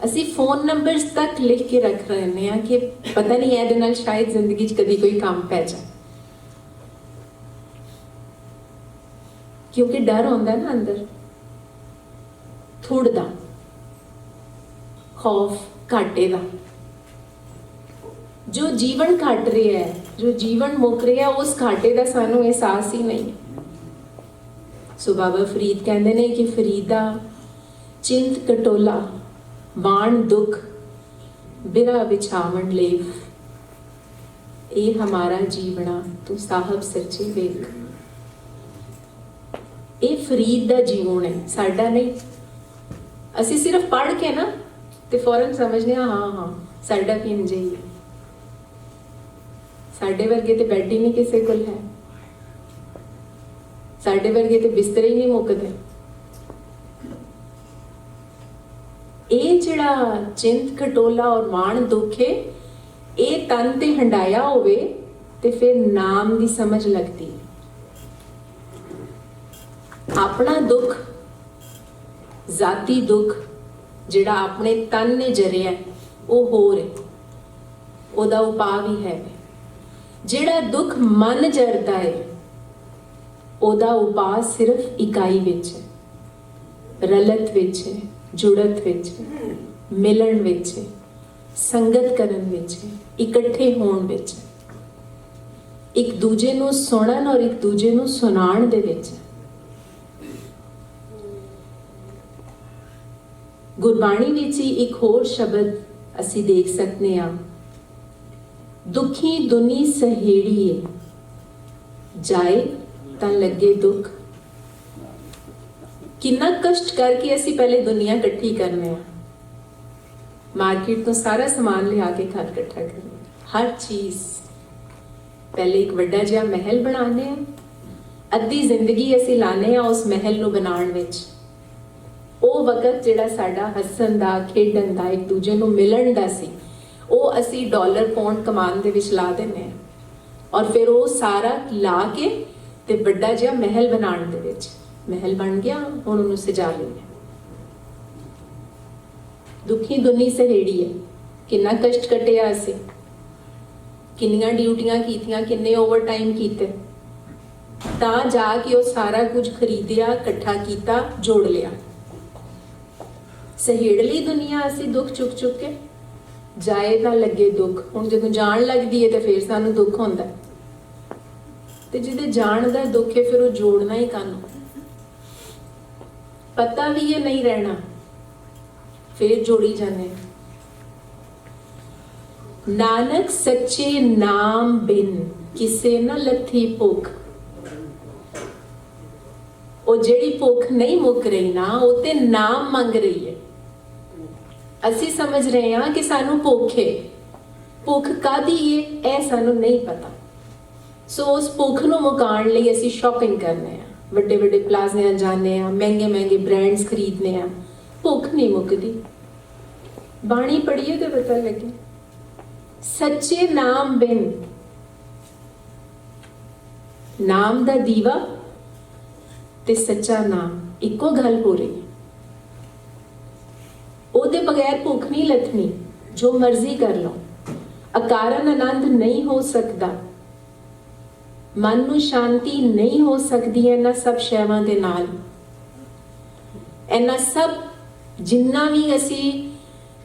ਅਸੀਂ ਫੋਨ ਨੰਬਰਸ ਤੱਕ ਲਿਖ ਕੇ ਰੱਖ ਰਹੇ ਹਾਂ ਕਿ ਪਤਾ ਨਹੀਂ ਇਹਦੇ ਨਾਲ ਸ਼ਾਇਦ ਜ਼ਿੰਦਗੀ 'ਚ ਕਦੀ ਕੋਈ ਕੰਮ ਪੈ ਜਾਏ, ਕਿਉਂਕਿ ਡਰ ਹੁੰਦਾ ਨਾ ਅੰਦਰ, ਥੋੜ੍ਹਾ ਦਾ ਖੌਫ, ਘਾਟੇ ਦਾ। ਜੋ ਜੀਵਨ ਘਟ ਰਿਹਾ ਹੈ, ਜੋ ਜੀਵਨ ਮੁੱਕ ਰਿਹਾ, ਉਸ ਘਾਟੇ ਦਾ ਸਾਨੂੰ ਅਹਿਸਾਸ ਹੀ ਨਹੀਂ ਹੈ। ਸੋ ਬਾਬਾ ਫਰੀਦ ਕਹਿੰਦੇ ਨੇ ਕਿ ਫਰੀਦਾ ਚਿੰਤ ਕਟੋਲਾ ਵਾਣ ਦੁੱਖ ਬਿਰਾ ਵਿਛਾਵਣ ਲੇਵ, ਇਹ ਹਮਾਰਾ ਜੀਵਣਾ ਤੂੰ ਸਾਹਿਬ ਸੱਚੇ ਵੇਖ। ਇਹ ਫਰੀਦ ਦਾ ਜੀਵਨ ਹੈ, ਸਾਡਾ ਨਹੀਂ। ਅਸੀਂ ਸਿਰਫ ਪੜ੍ਹ ਕੇ ਨਾ ਤੇ ਫੌਰਨ ਸਮਝਦੇ ਹਾਂ ਸਾਡਾ ਵੀ ਇੰਝ ਹੀ ਹੈ। ਸਾਡੇ ਵਰਗੇ ਤੇ ਬੈੱਡ ਹੀ ਨਹੀਂ ਕਿਸੇ ਕੋਲ ਹੈ, ਸਾਡੇ ਵਰਗੇ ਤੇ ਬਿਸਤਰੇ ਹੀ ਨਹੀਂ ਮੁੱਕਦੇ। ਇਹ ਜਿਹੜਾ ਚਿੰਤ ਖਟੋਲਾ ਔਰ ਵਾਣ ਦੁੱਖ ਹੈ, ਇਹ ਤਨ ਤੇ ਹੰਡਾਇਆ ਹੋਵੇ ਤੇ ਫਿਰ ਨਾਮ ਦੀ ਸਮਝ ਲੱਗਦੀ ਹੈ। ਆਪਣਾ ਦੁੱਖ, ਜ਼ਾਤੀ ਦੁੱਖ ਜਿਹੜਾ ਆਪਣੇ ਤਨ ਨੇ ਜਰਿਆ ਉਹ ਹੋਰ ਹੈ, ਉਹਦਾ ਉਪਾਅ ਵੀ ਹੈ। ਜਿਹੜਾ ਦੁੱਖ ਮਨ ਜਰਦਾ ਹੈ ਉਹਦਾ ਉਪਾਅ ਸਿਰਫ ਇਕਾਈ ਵਿੱਚ ਹੈ, ਰਲਤ ਵਿੱਚ ਹੈ, ਜੁੜਤ ਵਿੱਚ ਹੈ, ਮਿਲਣ ਵਿੱਚ ਹੈ, ਸੰਗਤ ਕਰਨ ਵਿੱਚ ਹੈ, ਇਕੱਠੇ ਹੋਣ ਵਿੱਚ ਹੈ, ਇੱਕ ਦੂਜੇ ਨੂੰ ਸੁਣਨ ਔਰ ਇੱਕ ਦੂਜੇ ਨੂੰ ਸੁਣਾਉਣ ਦੇ ਵਿੱਚ ਹੈ। ਗੁਰਬਾਣੀ ਵਿੱਚ ਹੀ ਇੱਕ ਹੋਰ ਸ਼ਬਦ ਅਸੀਂ ਦੇਖ ਸਕਦੇ ਹਾਂ, ਦੁਖੀ ਦੁਨੀ ਸਹੇੜੀਏ ਜਾਏ ਤਾਂ ਲੱਗੇ ਦੁੱਖ। ਕਿੰਨਾ ਕਸ਼ਟ ਕਰਕੇ ਅਸੀਂ ਪਹਿਲੇ ਦੁਨੀਆ ਇਕੱਠੀ ਕਰਨੇ ਆ, ਮਾਰਕੀਟ ਤੋਂ ਸਾਰਾ ਸਮਾਨ ਲਿਆ ਕੇ ਘਰ ਇਕੱਠਾ ਕਰਨਾ, ਹਰ ਚੀਜ਼। ਪਹਿਲੇ ਇੱਕ ਵੱਡਾ ਜਿਹਾ ਮਹਿਲ ਬਣਾਉਂਦੇ ਆ, ਅੱਧੀ ਜ਼ਿੰਦਗੀ ਅਸੀਂ ਲਾਉਂਦੇ ਆ ਉਸ ਮਹਿਲ ਨੂੰ ਬਣਾਉਣ ਵਿੱਚ। ਉਹ ਵਕਤ ਜਿਹੜਾ ਸਾਡਾ ਹੱਸਣ ਦਾ, ਖੇਡਣ ਦਾ, ਇੱਕ ਦੂਜੇ ਨੂੰ ਮਿਲਣ ਦਾ ਸੀ, ਉਹ ਅਸੀਂ ਡਾਲਰ ਪੌਂਡ ਕਮਾਉਣ ਦੇ ਵਿੱਚ ਲਾ ਦਿੰਦੇ ਹਾਂ। ਔਰ ਫਿਰ ਉਹ ਸਾਰਾ ਲਾ ਕੇ ਤੇ ਵੱਡਾ ਜਿਹਾ ਮਹਿਲ ਬਣਾਉਣ ਦੇ ਵਿੱਚ, ਮਹਿਲ ਬਣ ਗਿਆ, ਹੁਣ ਉਹਨੂੰ ਸਜਾ ਲੈਂਦੇ। ਦੁਖੀ ਦੁਨੀ ਸਹੇੜੀ ਹੈ, ਕਿੰਨਾ ਕਸ਼ਟ ਕੱਟਿਆ ਅਸੀਂ, ਕਿੰਨੀਆਂ ਡਿਊਟੀਆਂ ਕੀਤੀਆਂ, ਕਿੰਨੇ ਓਵਰ ਟਾਈਮ ਕੀਤੇ, ਤਾਂ ਜਾ ਕੇ ਉਹ ਸਾਰਾ ਕੁਝ ਖਰੀਦਿਆ, ਇਕੱਠਾ ਕੀਤਾ, ਜੋੜ ਲਿਆ। ਸਹੇੜ ਲਈ ਦੁਨੀਆ ਅਸੀਂ ਦੁੱਖ ਚੁੱਕ ਚੁੱਕ ਕੇ, ਜਾਏ ਤਾਂ ਲੱਗੇ ਦੁੱਖ। ਹੁਣ ਜਦੋਂ ਜਾਣ ਲੱਗਦੀ ਹੈ ਤੇ ਫਿਰ ਸਾਨੂੰ ਦੁੱਖ ਹੁੰਦਾ, ਤੇ ਜਿਹਦੇ ਜਾਣ ਦਾ ਦੁੱਖ ਹੈ ਫਿਰ ਉਹ ਜੋੜਨਾ ਹੀ ਕਾਹਨੂੰ। ਪਤਾ ਵੀ ਇਹ ਨਹੀਂ ਰਹਿਣਾ, ਫਿਰ ਜੋੜੀ ਜਾਂਦੇ। ਨਾਨਕ ਸੱਚੇ ਨਾਮ ਬਿਨ ਕਿਸੇ ਨਾ ਲੱਥੀ ਭੁੱਖ। ਉਹ ਜਿਹੜੀ ਭੁੱਖ ਨਹੀਂ ਮੁੱਕ ਰਹੀ ਨਾ, ਉਹ ਤੇ ਨਾਮ ਮੰਗ ਰਹੀ ਹੈ। ਅਸੀਂ ਸਮਝ ਰਹੇ ਹਾਂ ਕਿ ਸਾਨੂੰ ਭੁੱਖ ਹੈ, ਭੁੱਖ ਕਾਹਦੀ ਹੈ ਇਹ ਸਾਨੂੰ ਨਹੀਂ ਪਤਾ। ਸੋ ਉਸ ਭੁੱਖ ਨੂੰ ਮੁਕਾਉਣ ਲਈ ਅਸੀਂ ਸ਼ਾਪਿੰਗ ਕਰਨੇ ਆ, ਵੱਡੇ ਵੱਡੇ ਪਲਾਜ਼ਿਆਂ ਜਾਂਦੇ ਆ, ਮਹਿੰਗੇ ਮਹਿੰਗੇ ਬ੍ਰਾਂਡਸ ਖਰੀਦਨੇ ਆ। ਭੁੱਖ ਨਹੀਂ ਮੁੱਕਦੀ। ਬਾਣੀ ਪੜ੍ਹੀਏ ਤੇ ਪਤਾ ਲੱਗੇ, ਸੱਚੇ ਨਾਮ ਬਿਨ, ਨਾਮ ਦਾ ਦੀਵਾ ਤੇ ਸੱਚਾ ਨਾਮ ਇੱਕੋ ਗੱਲ ਹੋ ਰਹੀ ਹੈ। ਉਹਦੇ ਬਗੈਰ ਭੁੱਖ ਨਹੀਂ ਲੱਥਣੀ, ਜੋ ਮਰਜ਼ੀ ਕਰ ਲਓ। ਅਕਾਰਨ ਆਨੰਦ ਨਹੀਂ ਹੋ ਸਕਦਾ, ਮਨ ਨੂੰ ਸ਼ਾਂਤੀ ਨਹੀਂ ਹੋ ਸਕਦੀ ਇਹਨਾਂ ਸਭ ਸ਼ੈਵਾਂ ਦੇ ਨਾਲ। ਇਹਨਾਂ ਸਭ ਜਿੰਨਾ ਵੀ ਅਸੀਂ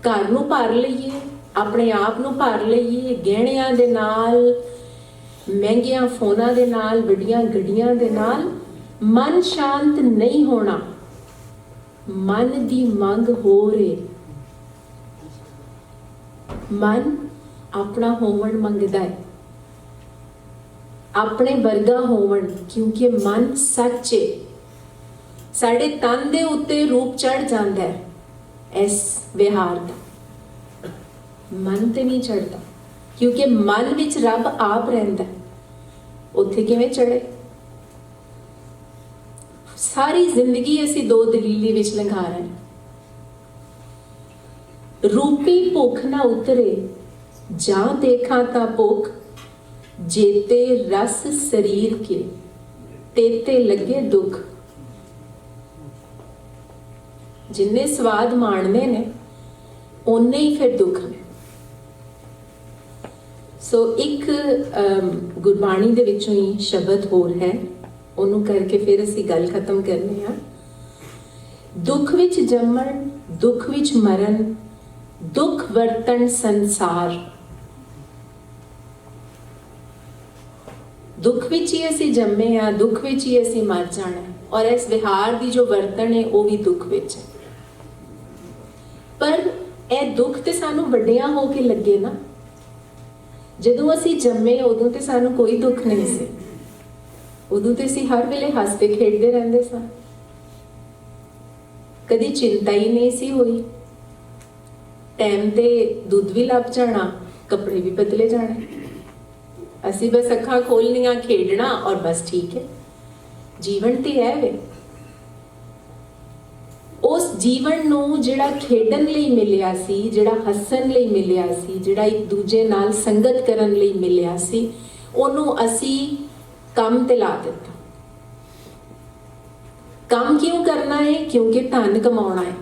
ਘਰ ਨੂੰ ਭਰ ਲਈਏ, ਆਪਣੇ ਆਪ ਨੂੰ ਭਰ ਲਈਏ, ਗਹਿਣਿਆਂ ਦੇ ਨਾਲ, ਮਹਿੰਗੀਆਂ ਫੋਨਾਂ ਦੇ ਨਾਲ, ਵੱਡੀਆਂ ਗੱਡੀਆਂ ਦੇ ਨਾਲ, ਮਨ ਸ਼ਾਂਤ ਨਹੀਂ ਹੋਣਾ। ਮਨ ਦੀ ਮੰਗ ਹੋ ਰਹੀ, ਮਨ ਆਪਣਾ ਹੋਵਣ ਮੰਗਦਾ ਹੈ, ਆਪਣੇ ਵਰਗਾ ਹੋਵਣ, ਕਿਉਂਕਿ ਮਨ ਸੱਚ ਹੈ। ਸਾਡੇ ਤਨ ਦੇ ਉੱਤੇ ਰੂਪ ਚੜ ਜਾਂਦਾ ਹੈ ਇਸ ਵਿਹਾਰ ਦਾ। मन ते नहीं चढ़ता, क्योंकि मन विच रब आप रहिंदा है, उत्थे किवें चढ़े। सारी जिंदगी असीं दो दलीली विच लंघा रहे हैं। रूपी भुख ना उतरे जां देखा ता भुख, जेते रस शरीर के तेते लगे दुख। जिन्ने स्वाद माणने ने उन्ने ही फिर दुख ने। सो एक गुरबाणी दे विचों ही शब्द होर है, ਉਹਨੂੰ करके फिर ਅਸੀਂ गल खत्म करने हैं। दुख विच जम्मण दुख विच मरण, दुख वरतन संसार। दुख विच ही ਅਸੀਂ जम्मे हाँ, दुख विच ही ਅਸੀਂ मर जाना है, और इस विहार की जो वरतन है वो भी दुख विच है। पर ਇਹ दुख ਤੇ ਸਾਨੂੰ ਵੱਡਿਆਂ ਹੋ ਕੇ ਲੱਗੇ ਨਾ। ਜਦੋਂ ਅਸੀਂ ਜੰਮੇ ਉਦੋਂ ਤੇ ਸਾਨੂੰ ਕੋਈ ਦੁੱਖ ਨਹੀਂ ਸੀ, ਉਦੋਂ ਤੇ ਅਸੀਂ ਹਰ ਵੇਲੇ ਹੱਸਦੇ ਖੇਡਦੇ ਰਹਿੰਦੇ ਸਾਂ, ਕਦੀ ਚਿੰਤਾ ਹੀ ਨਹੀਂ ਸੀ ਹੋਈ। ਟਾਈਮ ਤੇ ਦੁੱਧ ਵੀ ਲੱਭ ਜਾਣਾ, ਕੱਪੜੇ ਵੀ ਬਦਲੇ ਜਾਣੇ, ਅਸੀਂ ਬਸ ਅੱਖਾਂ ਖੋਲਣੀਆਂ, ਖੇਡਣਾ ਔਰ ਬਸ ਠੀਕ ਹੈ। ਜੀਵਨ ਤੇ ਹੈ ਵੇ। उस जीवन ਨੂੰ ਜਿਹੜਾ ਖੇਡਣ ਲਈ ਮਿਲਿਆ ਸੀ, ਜਿਹੜਾ ਹੱਸਣ ਲਈ ਮਿਲਿਆ ਸੀ, ਜਿਹੜਾ ਇੱਕ ਦੂਜੇ ਨਾਲ ਸੰਗਤ ਕਰਨ ਲਈ ਮਿਲਿਆ ਸੀ, ਉਹਨੂੰ ਅਸੀਂ ਕੰਮ ਤੇ ਲਾ ਦਿੱਤਾ। ਕੰਮ ਕਿਉਂ ਕਰਨਾ ਹੈ? ਕਿਉਂਕਿ ਧਨ ਕਮਾਉਣਾ ਹੈ।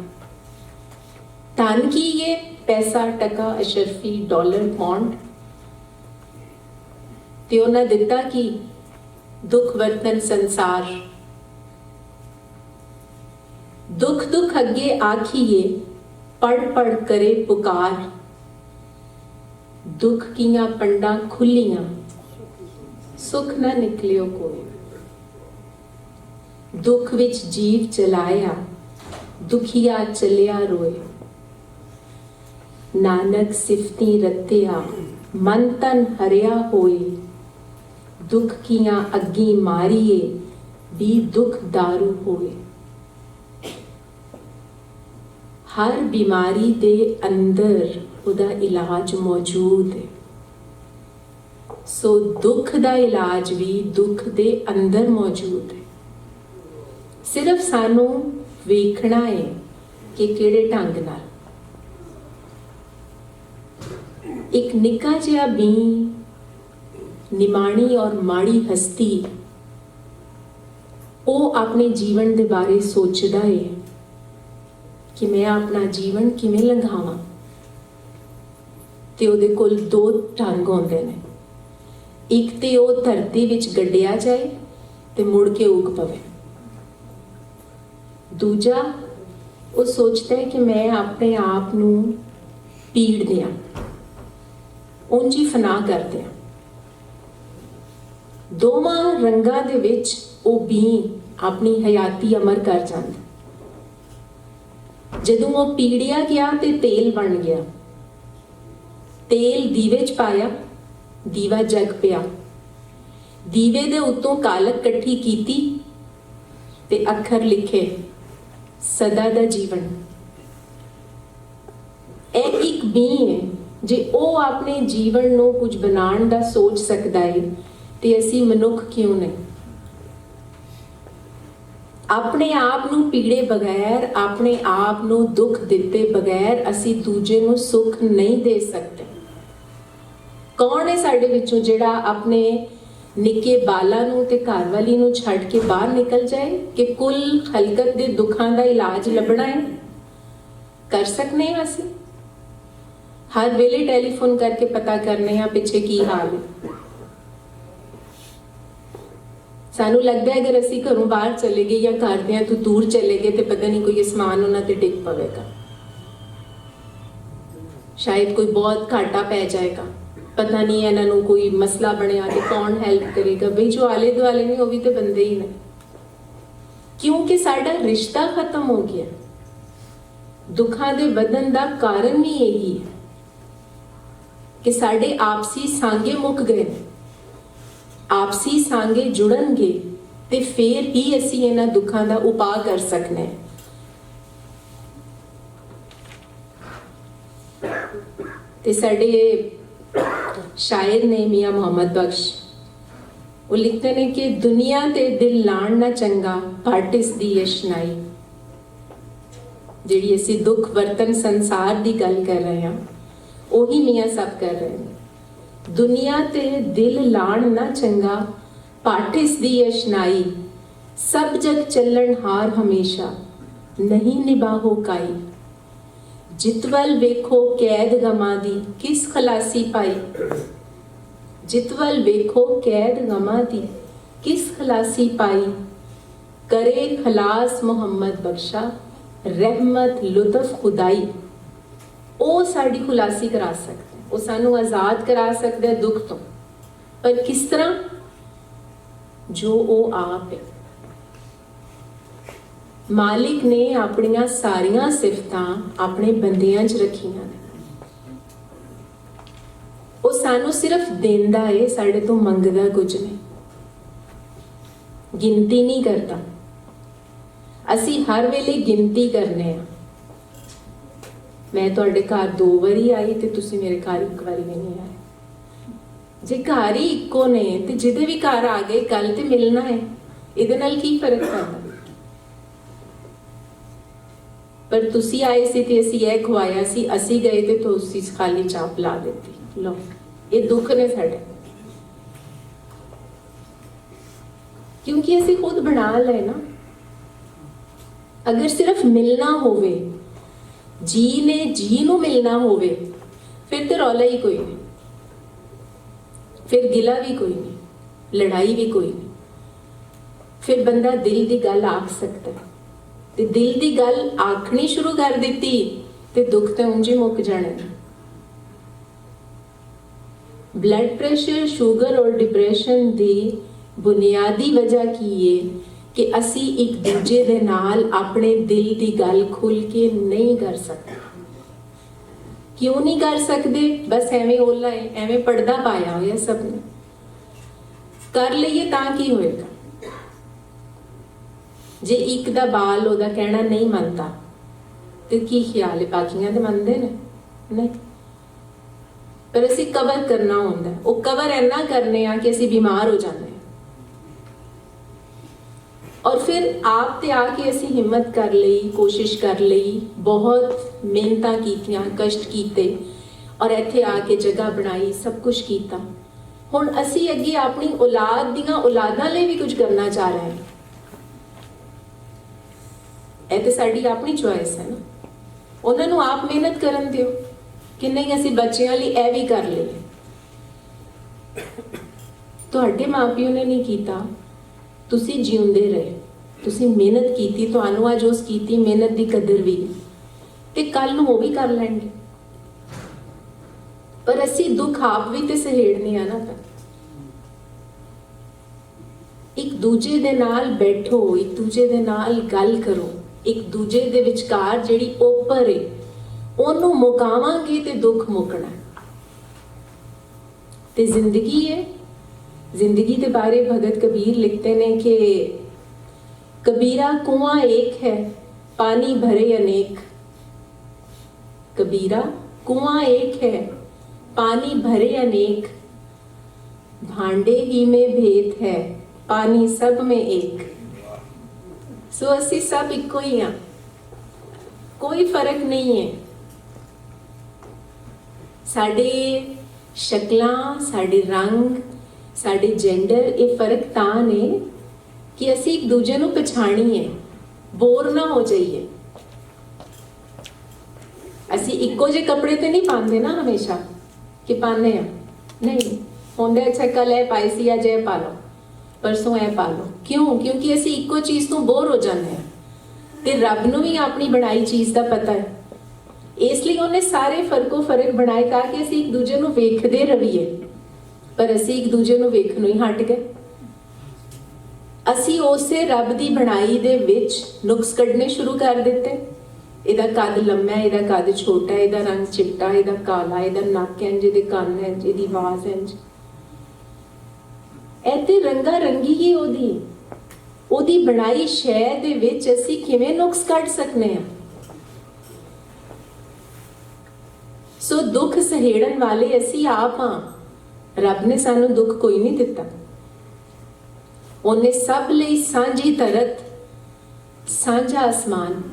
ਧਨ ਕੀ ਹੈ? ਪੈਸਾ, ਟਕਾ, ਅਸ਼ਰਫੀ, ਡਾਲਰ, ਪੌਂਡ। ਤੇ ਉਹਨਾਂ ਦਿੱਤਾ ਕਿ ਦੁੱਖ ਵਰਤਨ ਸੰਸਾਰ। दुख दुख अगे आखिए, पढ़ पढ़ करे पुकार। दुख किया पंडा खुलियां, सुख न निकलियो कोई। दुख विच जीव चलाया, दुखिया चलिया रोए। नानक सिफती रतिया, मन तन हरिया होए। दुख किया अगी मारिए, भी दुख दारू होए। हर बीमारी दे अंदर उदा इलाज मौजूद है। सो दुख दा इलाज भी दुख दे अंदर मौजूद है। सिर्फ सानू वेखना है कि किहड़े ढंग नाल। एक निक्का जिहा बी, निमाणी और माड़ी हस्ती, वो अपने जीवन दे बारे सोचदा है कि मैं अपना जीवन किवें लंघावां। ते उहदे कोल दो ढंग होंदे ने। एक ते वो धरती विच गड्डिया जाए ते मुड़ के उग पवे। दूजा वो सोचता है कि मैं अपने आप नूं पीड़ दियां, उंज ही फना कर दियां। दोवां रंगां दे विच वो बी अपनी हयाती अमर कर जांदा। जदों वो पीड़िया गया ते तेल बन गया। तेल दीवे च पाया, दीवा जग पिया। दीवे दे उत्तों कालक कट्ठी कीती ते अखर लिखे, सदा दा जीवन। ਇਹ ਇੱਕ ਬੀ ਹੈ। जे ਉਹ ਆਪਣੇ ਜੀਵਨ ਨੂੰ ਕੁਝ ਬਣਾਉਣ ਦਾ ਸੋਚ ਸਕਦਾ ਹੈ ਤੇ ਅਸੀਂ ਮਨੁੱਖ ਕਿਉਂ ਨਹੀਂ? अपने आप नूं पीड़े बगैर, अपने आप नूं दुख दिते बगैर असी दूजे नूं सुख नहीं दे सकते। कौन है साडे विचों जिहड़ा अपने निक्के बालां नूं ते घरवाली नूं छड्ड के बाहर निकल जाए कि कुल खलकत दे दुखां दा इलाज लभना है? कर सकने हैं असी? हर वेले टैलीफोन करके पता करने हैं पिछे की हाल है। सानू लगता है अगर असी घरों बाहर चले गए या घर दे तो दूर चले गए तो पता नहीं कोई समान उन्हां ते डिग पवेगा, शायद कोई बहुत घाटा पै जाएगा, पता नहीं इन्हां नूं कोई मसला बनया तो कौन हेल्प करेगा। बई जो आले दुआले ने वो भी तो बंदे ही ने, क्योंकि साडा रिश्ता खत्म हो गया। दुखां दे वधन दा कारण भी यही है कि साडे आपसी सांगे मुक गए ने। आपसी सांगे जुड़नगे ते फिर ही असी इन्हां दुखां दा उपाय कर सकने। ਤੇ ਸਾਡੇ शायर ने मियाँ मोहम्मद बख्श, वो लिखते हैं कि दुनिया ते दिल लाण ना चंगा पाटिस दी यशनाई। जिहड़ी असीं दुख वर्तन संसार दी गल कर रहे हैं, ਉਹੀ मियाँ साहब कर रहे हैं। दुनिया ते दिल लाण ना चंगा पाटिस दी यशनाई, सब जग चलन हार हमेशा नहीं निभाहो काई। जितवल वेखो कैद गमा दी किस खलासी पाई। जितवल वेखो कैद गमा दी किस खलासी पाई। करे खलास मोहम्मद बख्शा रहमत लुत्फ खुदाई। ਉਹ ਸਾਡੀ ਖੁਲਾਸੀ ਕਰਾ ਸਕਦਾ ਹੈ, ਉਹ ਸਾਨੂੰ ਆਜ਼ਾਦ ਕਰਾ ਸਕਦਾ ਹੈ ਦੁੱਖ ਤੋਂ। ਪਰ ਕਿਸ ਤਰ੍ਹਾਂ? ਜੋ ਉਹ ਆਪ ਹੈ। ਮਾਲਿਕ ਨੇ ਆਪਣੀਆਂ ਸਾਰੀਆਂ ਸਿਫਤਾਂ ਆਪਣੇ ਬੰਦਿਆਂ 'ਚ ਰੱਖੀਆਂ ਨੇ। ਉਹ ਸਾਨੂੰ ਸਿਰਫ ਦਿੰਦਾ ਏ, ਸਾਡੇ ਤੋਂ ਮੰਗਦਾ ਕੁਝ ਨਹੀਂ, ਗਿਣਤੀ ਨਹੀਂ ਕਰਦਾ। ਅਸੀਂ ਹਰ ਵੇਲੇ ਗਿਣਤੀ ਕਰਨੇ ਆ। ਮੈਂ ਤੁਹਾਡੇ ਘਰ 2 ਵਾਰੀ ਆਈ ਤੇ ਤੁਸੀਂ ਮੇਰੇ ਘਰ 1 ਵਾਰੀ ਵੀ ਨਹੀਂ ਆਏ। ਜੇ ਘਰ ਹੀ ਇੱਕੋ ਨੇ ਤੇ ਜਿਹਦੇ ਵੀ ਘਰ ਆ ਗਏ ਕੱਲ ਤੇ ਮਿਲਣਾ ਹੈ, ਇਹਦੇ ਨਾਲ ਕੀ ਫਰਕ ਪੈਂਦਾ? पर तुसी आए सी ते असी यह खुआया सी, असी गए ते तुसी खाली चाप ला देती। लो ये दुख ने साडे, क्योंकि असी खुद बना ले ना। अगर सिर्फ मिलना होवे, जी ने जी नू मिलना होवे, फिर तो रौला ही कोई नहीं, फिर गिला भी कोई नहीं, लड़ाई भी कोई नहीं। फिर बंदा दिल दी गल आख सकता है। ते दिल दी गल आखनी शुरू कर दी ते दुख ते उंज ही मुक जाने। ब्लड प्रेशर, शुगर और डिप्रेशन दी बुनियादी वजह की है कि असी एक दूजे दे नाल अपने दिल दी गल खुल के नहीं कर सकते। क्यों नहीं कर सकते? बस एवें ओला है, एवें पर्दा पाया होया सब ने। कर लईए तां की होएगा? जे एक दा बाल ओदा कहना नहीं मनता तो की ख्याल है? बाकियां तो मनते ने नहीं, पर असी कवर करना होंदा है। वो कवर इन्ना करने आ कि असी बीमार हो जाते हैं। और फिर आप ते आके असी हिम्मत कर लई, कोशिश कर लई, बहुत मेहनतां कीतियां, कष्ट कीते और इत्थे आके जगह बनाई, सब कुछ कीता। हुण असी अगे अपनी औलाद दियां औलादां लई भी कुछ करना चाह रहे हैं। ਇਹ ਤੇ ਸਾਡੀ ਆਪਣੀ ਚੁਆਇਸ ਹੈ ਨਾ। ਉਹਨਾਂ ਨੂੰ ਆਪ ਮਿਹਨਤ ਕਰਨ ਦਿਓ ਕਿ ਨਹੀਂ ਅਸੀਂ ਬੱਚਿਆਂ ਲਈ ਇਹ ਵੀ ਕਰ ਲਈਏ। ਤੁਹਾਡੇ ਮਾਪਿਓ ਨੇ ਨਹੀਂ ਕੀਤਾ, ਤੁਸੀਂ ਜਿਉਂਦੇ ਰਹੇ, ਤੁਸੀਂ ਮਿਹਨਤ ਕੀਤੀ, ਤੁਹਾਨੂੰ ਅੱਜ ਉਸ ਕੀਤੀ ਮਿਹਨਤ ਦੀ ਕਦਰ ਵੀ ਤੇ ਕੱਲ ਨੂੰ ਉਹ ਵੀ ਕਰ ਲੈਣਗੇ। ਪਰ ਅਸੀਂ ਦੁੱਖ ਆਪ ਵੀ ਤੇ ਸਹੇੜਨੇ ਆ ਨਾ। ਇੱਕ ਦੂਜੇ ਦੇ ਨਾਲ ਬੈਠੋ, ਇੱਕ ਦੂਜੇ ਦੇ ਨਾਲ ਗੱਲ ਕਰੋ, एक दूजे दे विचकार जिहड़ी ओपर है ओनू मुकावांगे ते दुख मुकना। ते जिंदगी है, जिंदगी के बारे भगत कबीर लिखते ने कि कबीरा कुआं एक है पानी भरे अनेक। कबीरा कुआं एक है पानी भरे अनेक, भांडे ही में भेद है पानी सब में एक। सो असी सब इको ही हाँ, कोई फर्क नहीं है। साडे शक्लां, साडे रंग, साडे जेंडर ये फर्क तां ने कि असी एक दूजे नू पछाणीए, बोर ना हो जाइए। असी इको जे कपड़े ते नहीं पाते ना हमेशा कि पाने नहीं होंदे, अच्छा कल ए पाई सी अज ए पा लो, परसों ए पा लो। क्यों? क्योंकि असी इको चीज़ तो बोर हो जाते हैं। ते रब नू भी अपनी बनाई चीज़ का पता है, इसलिए उन्हें सारे फर्को फर्क बनाए ताकि असी एक दूजे नू वेखदे रहीए। पर असी एक दूजे नू वेखणों ही हट गए। असी उसे रब दी बनाई दे विच नुक्स कढ़ने शुरू कर दिते। ਇਹਦਾ ਕੱਦ ਲੰਮਾ ਹੈ, ਇਹਦਾ ਕੱਦ ਛੋਟਾ ਹੈ, ਇਹਦਾ ਰੰਗ ਚਿੱਟਾ, ਇਹਦਾ ਕਾਲਾ, ਇਹਦਾ ਨੱਕ ਇੰਜ, ਇਹਦੇ ਕੰਨ ਇੰਜ, ਇਹਦੀ ਆਵਾਜ਼ ਇੰਜ। ਇਹ ਤੇ ਰੰਗਾ ਰੰਗੀ ਹੀ ਉਹਦੀ ਬਣਾਈ ਸ਼ੈ ਦੇ ਵਿੱਚ ਅਸੀਂ ਕਿਵੇਂ ਨੁਕਸ ਕੱਢ ਸਕਨੇ ਆ। सो दुख सहेड़न वाले असी आप हाँ। रब ने सानू दुख कोई नहीं दिता। उन्हें सब लई सांझी धरत, सांझा आसमान,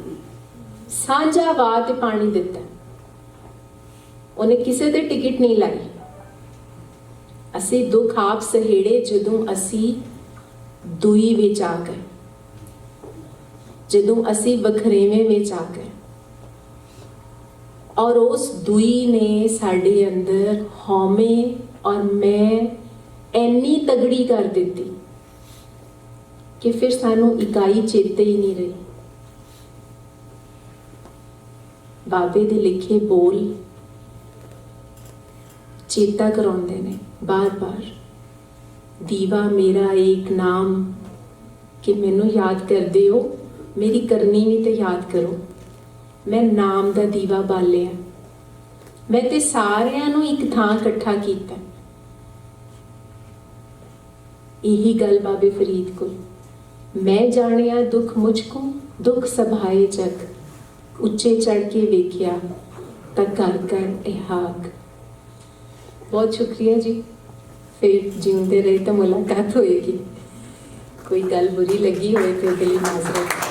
सांझा वाह ते पानी दिता। उन्हें किसी ते टिकट नहीं लाई। असी दुख आप सहेड़े जदों असी दुई विच आ गए, जदों असी वखरेवें विच आ गए, और उस दुई ने साडे अंदर हौमे और मैं ऐनी तगड़ी कर दिती कि फिर सानू इकाई चेते ही नहीं रही। बाबे दे लिखे बोल चेता कराउंदे ने बार बार, दीवा मेरा एक नाम, कि मैनू याद कर दियो, मेरी करनी भी तो याद करो। मैं नाम दा दीवा बालिया, मैं ते सारियां नू एक थां इकट्ठा कीता। यही गल बाबे फरीद को, मैं जानिया दुख मुझको, दुख सभाए जग, उच्चे चढ़ के वेख्या तक कर कर इहाक। बहुत शुक्रिया जी। फिर जींदे रहे तो मुलाकात होएगी। कोई गल बुरी लगी होए तो दिल माजरत।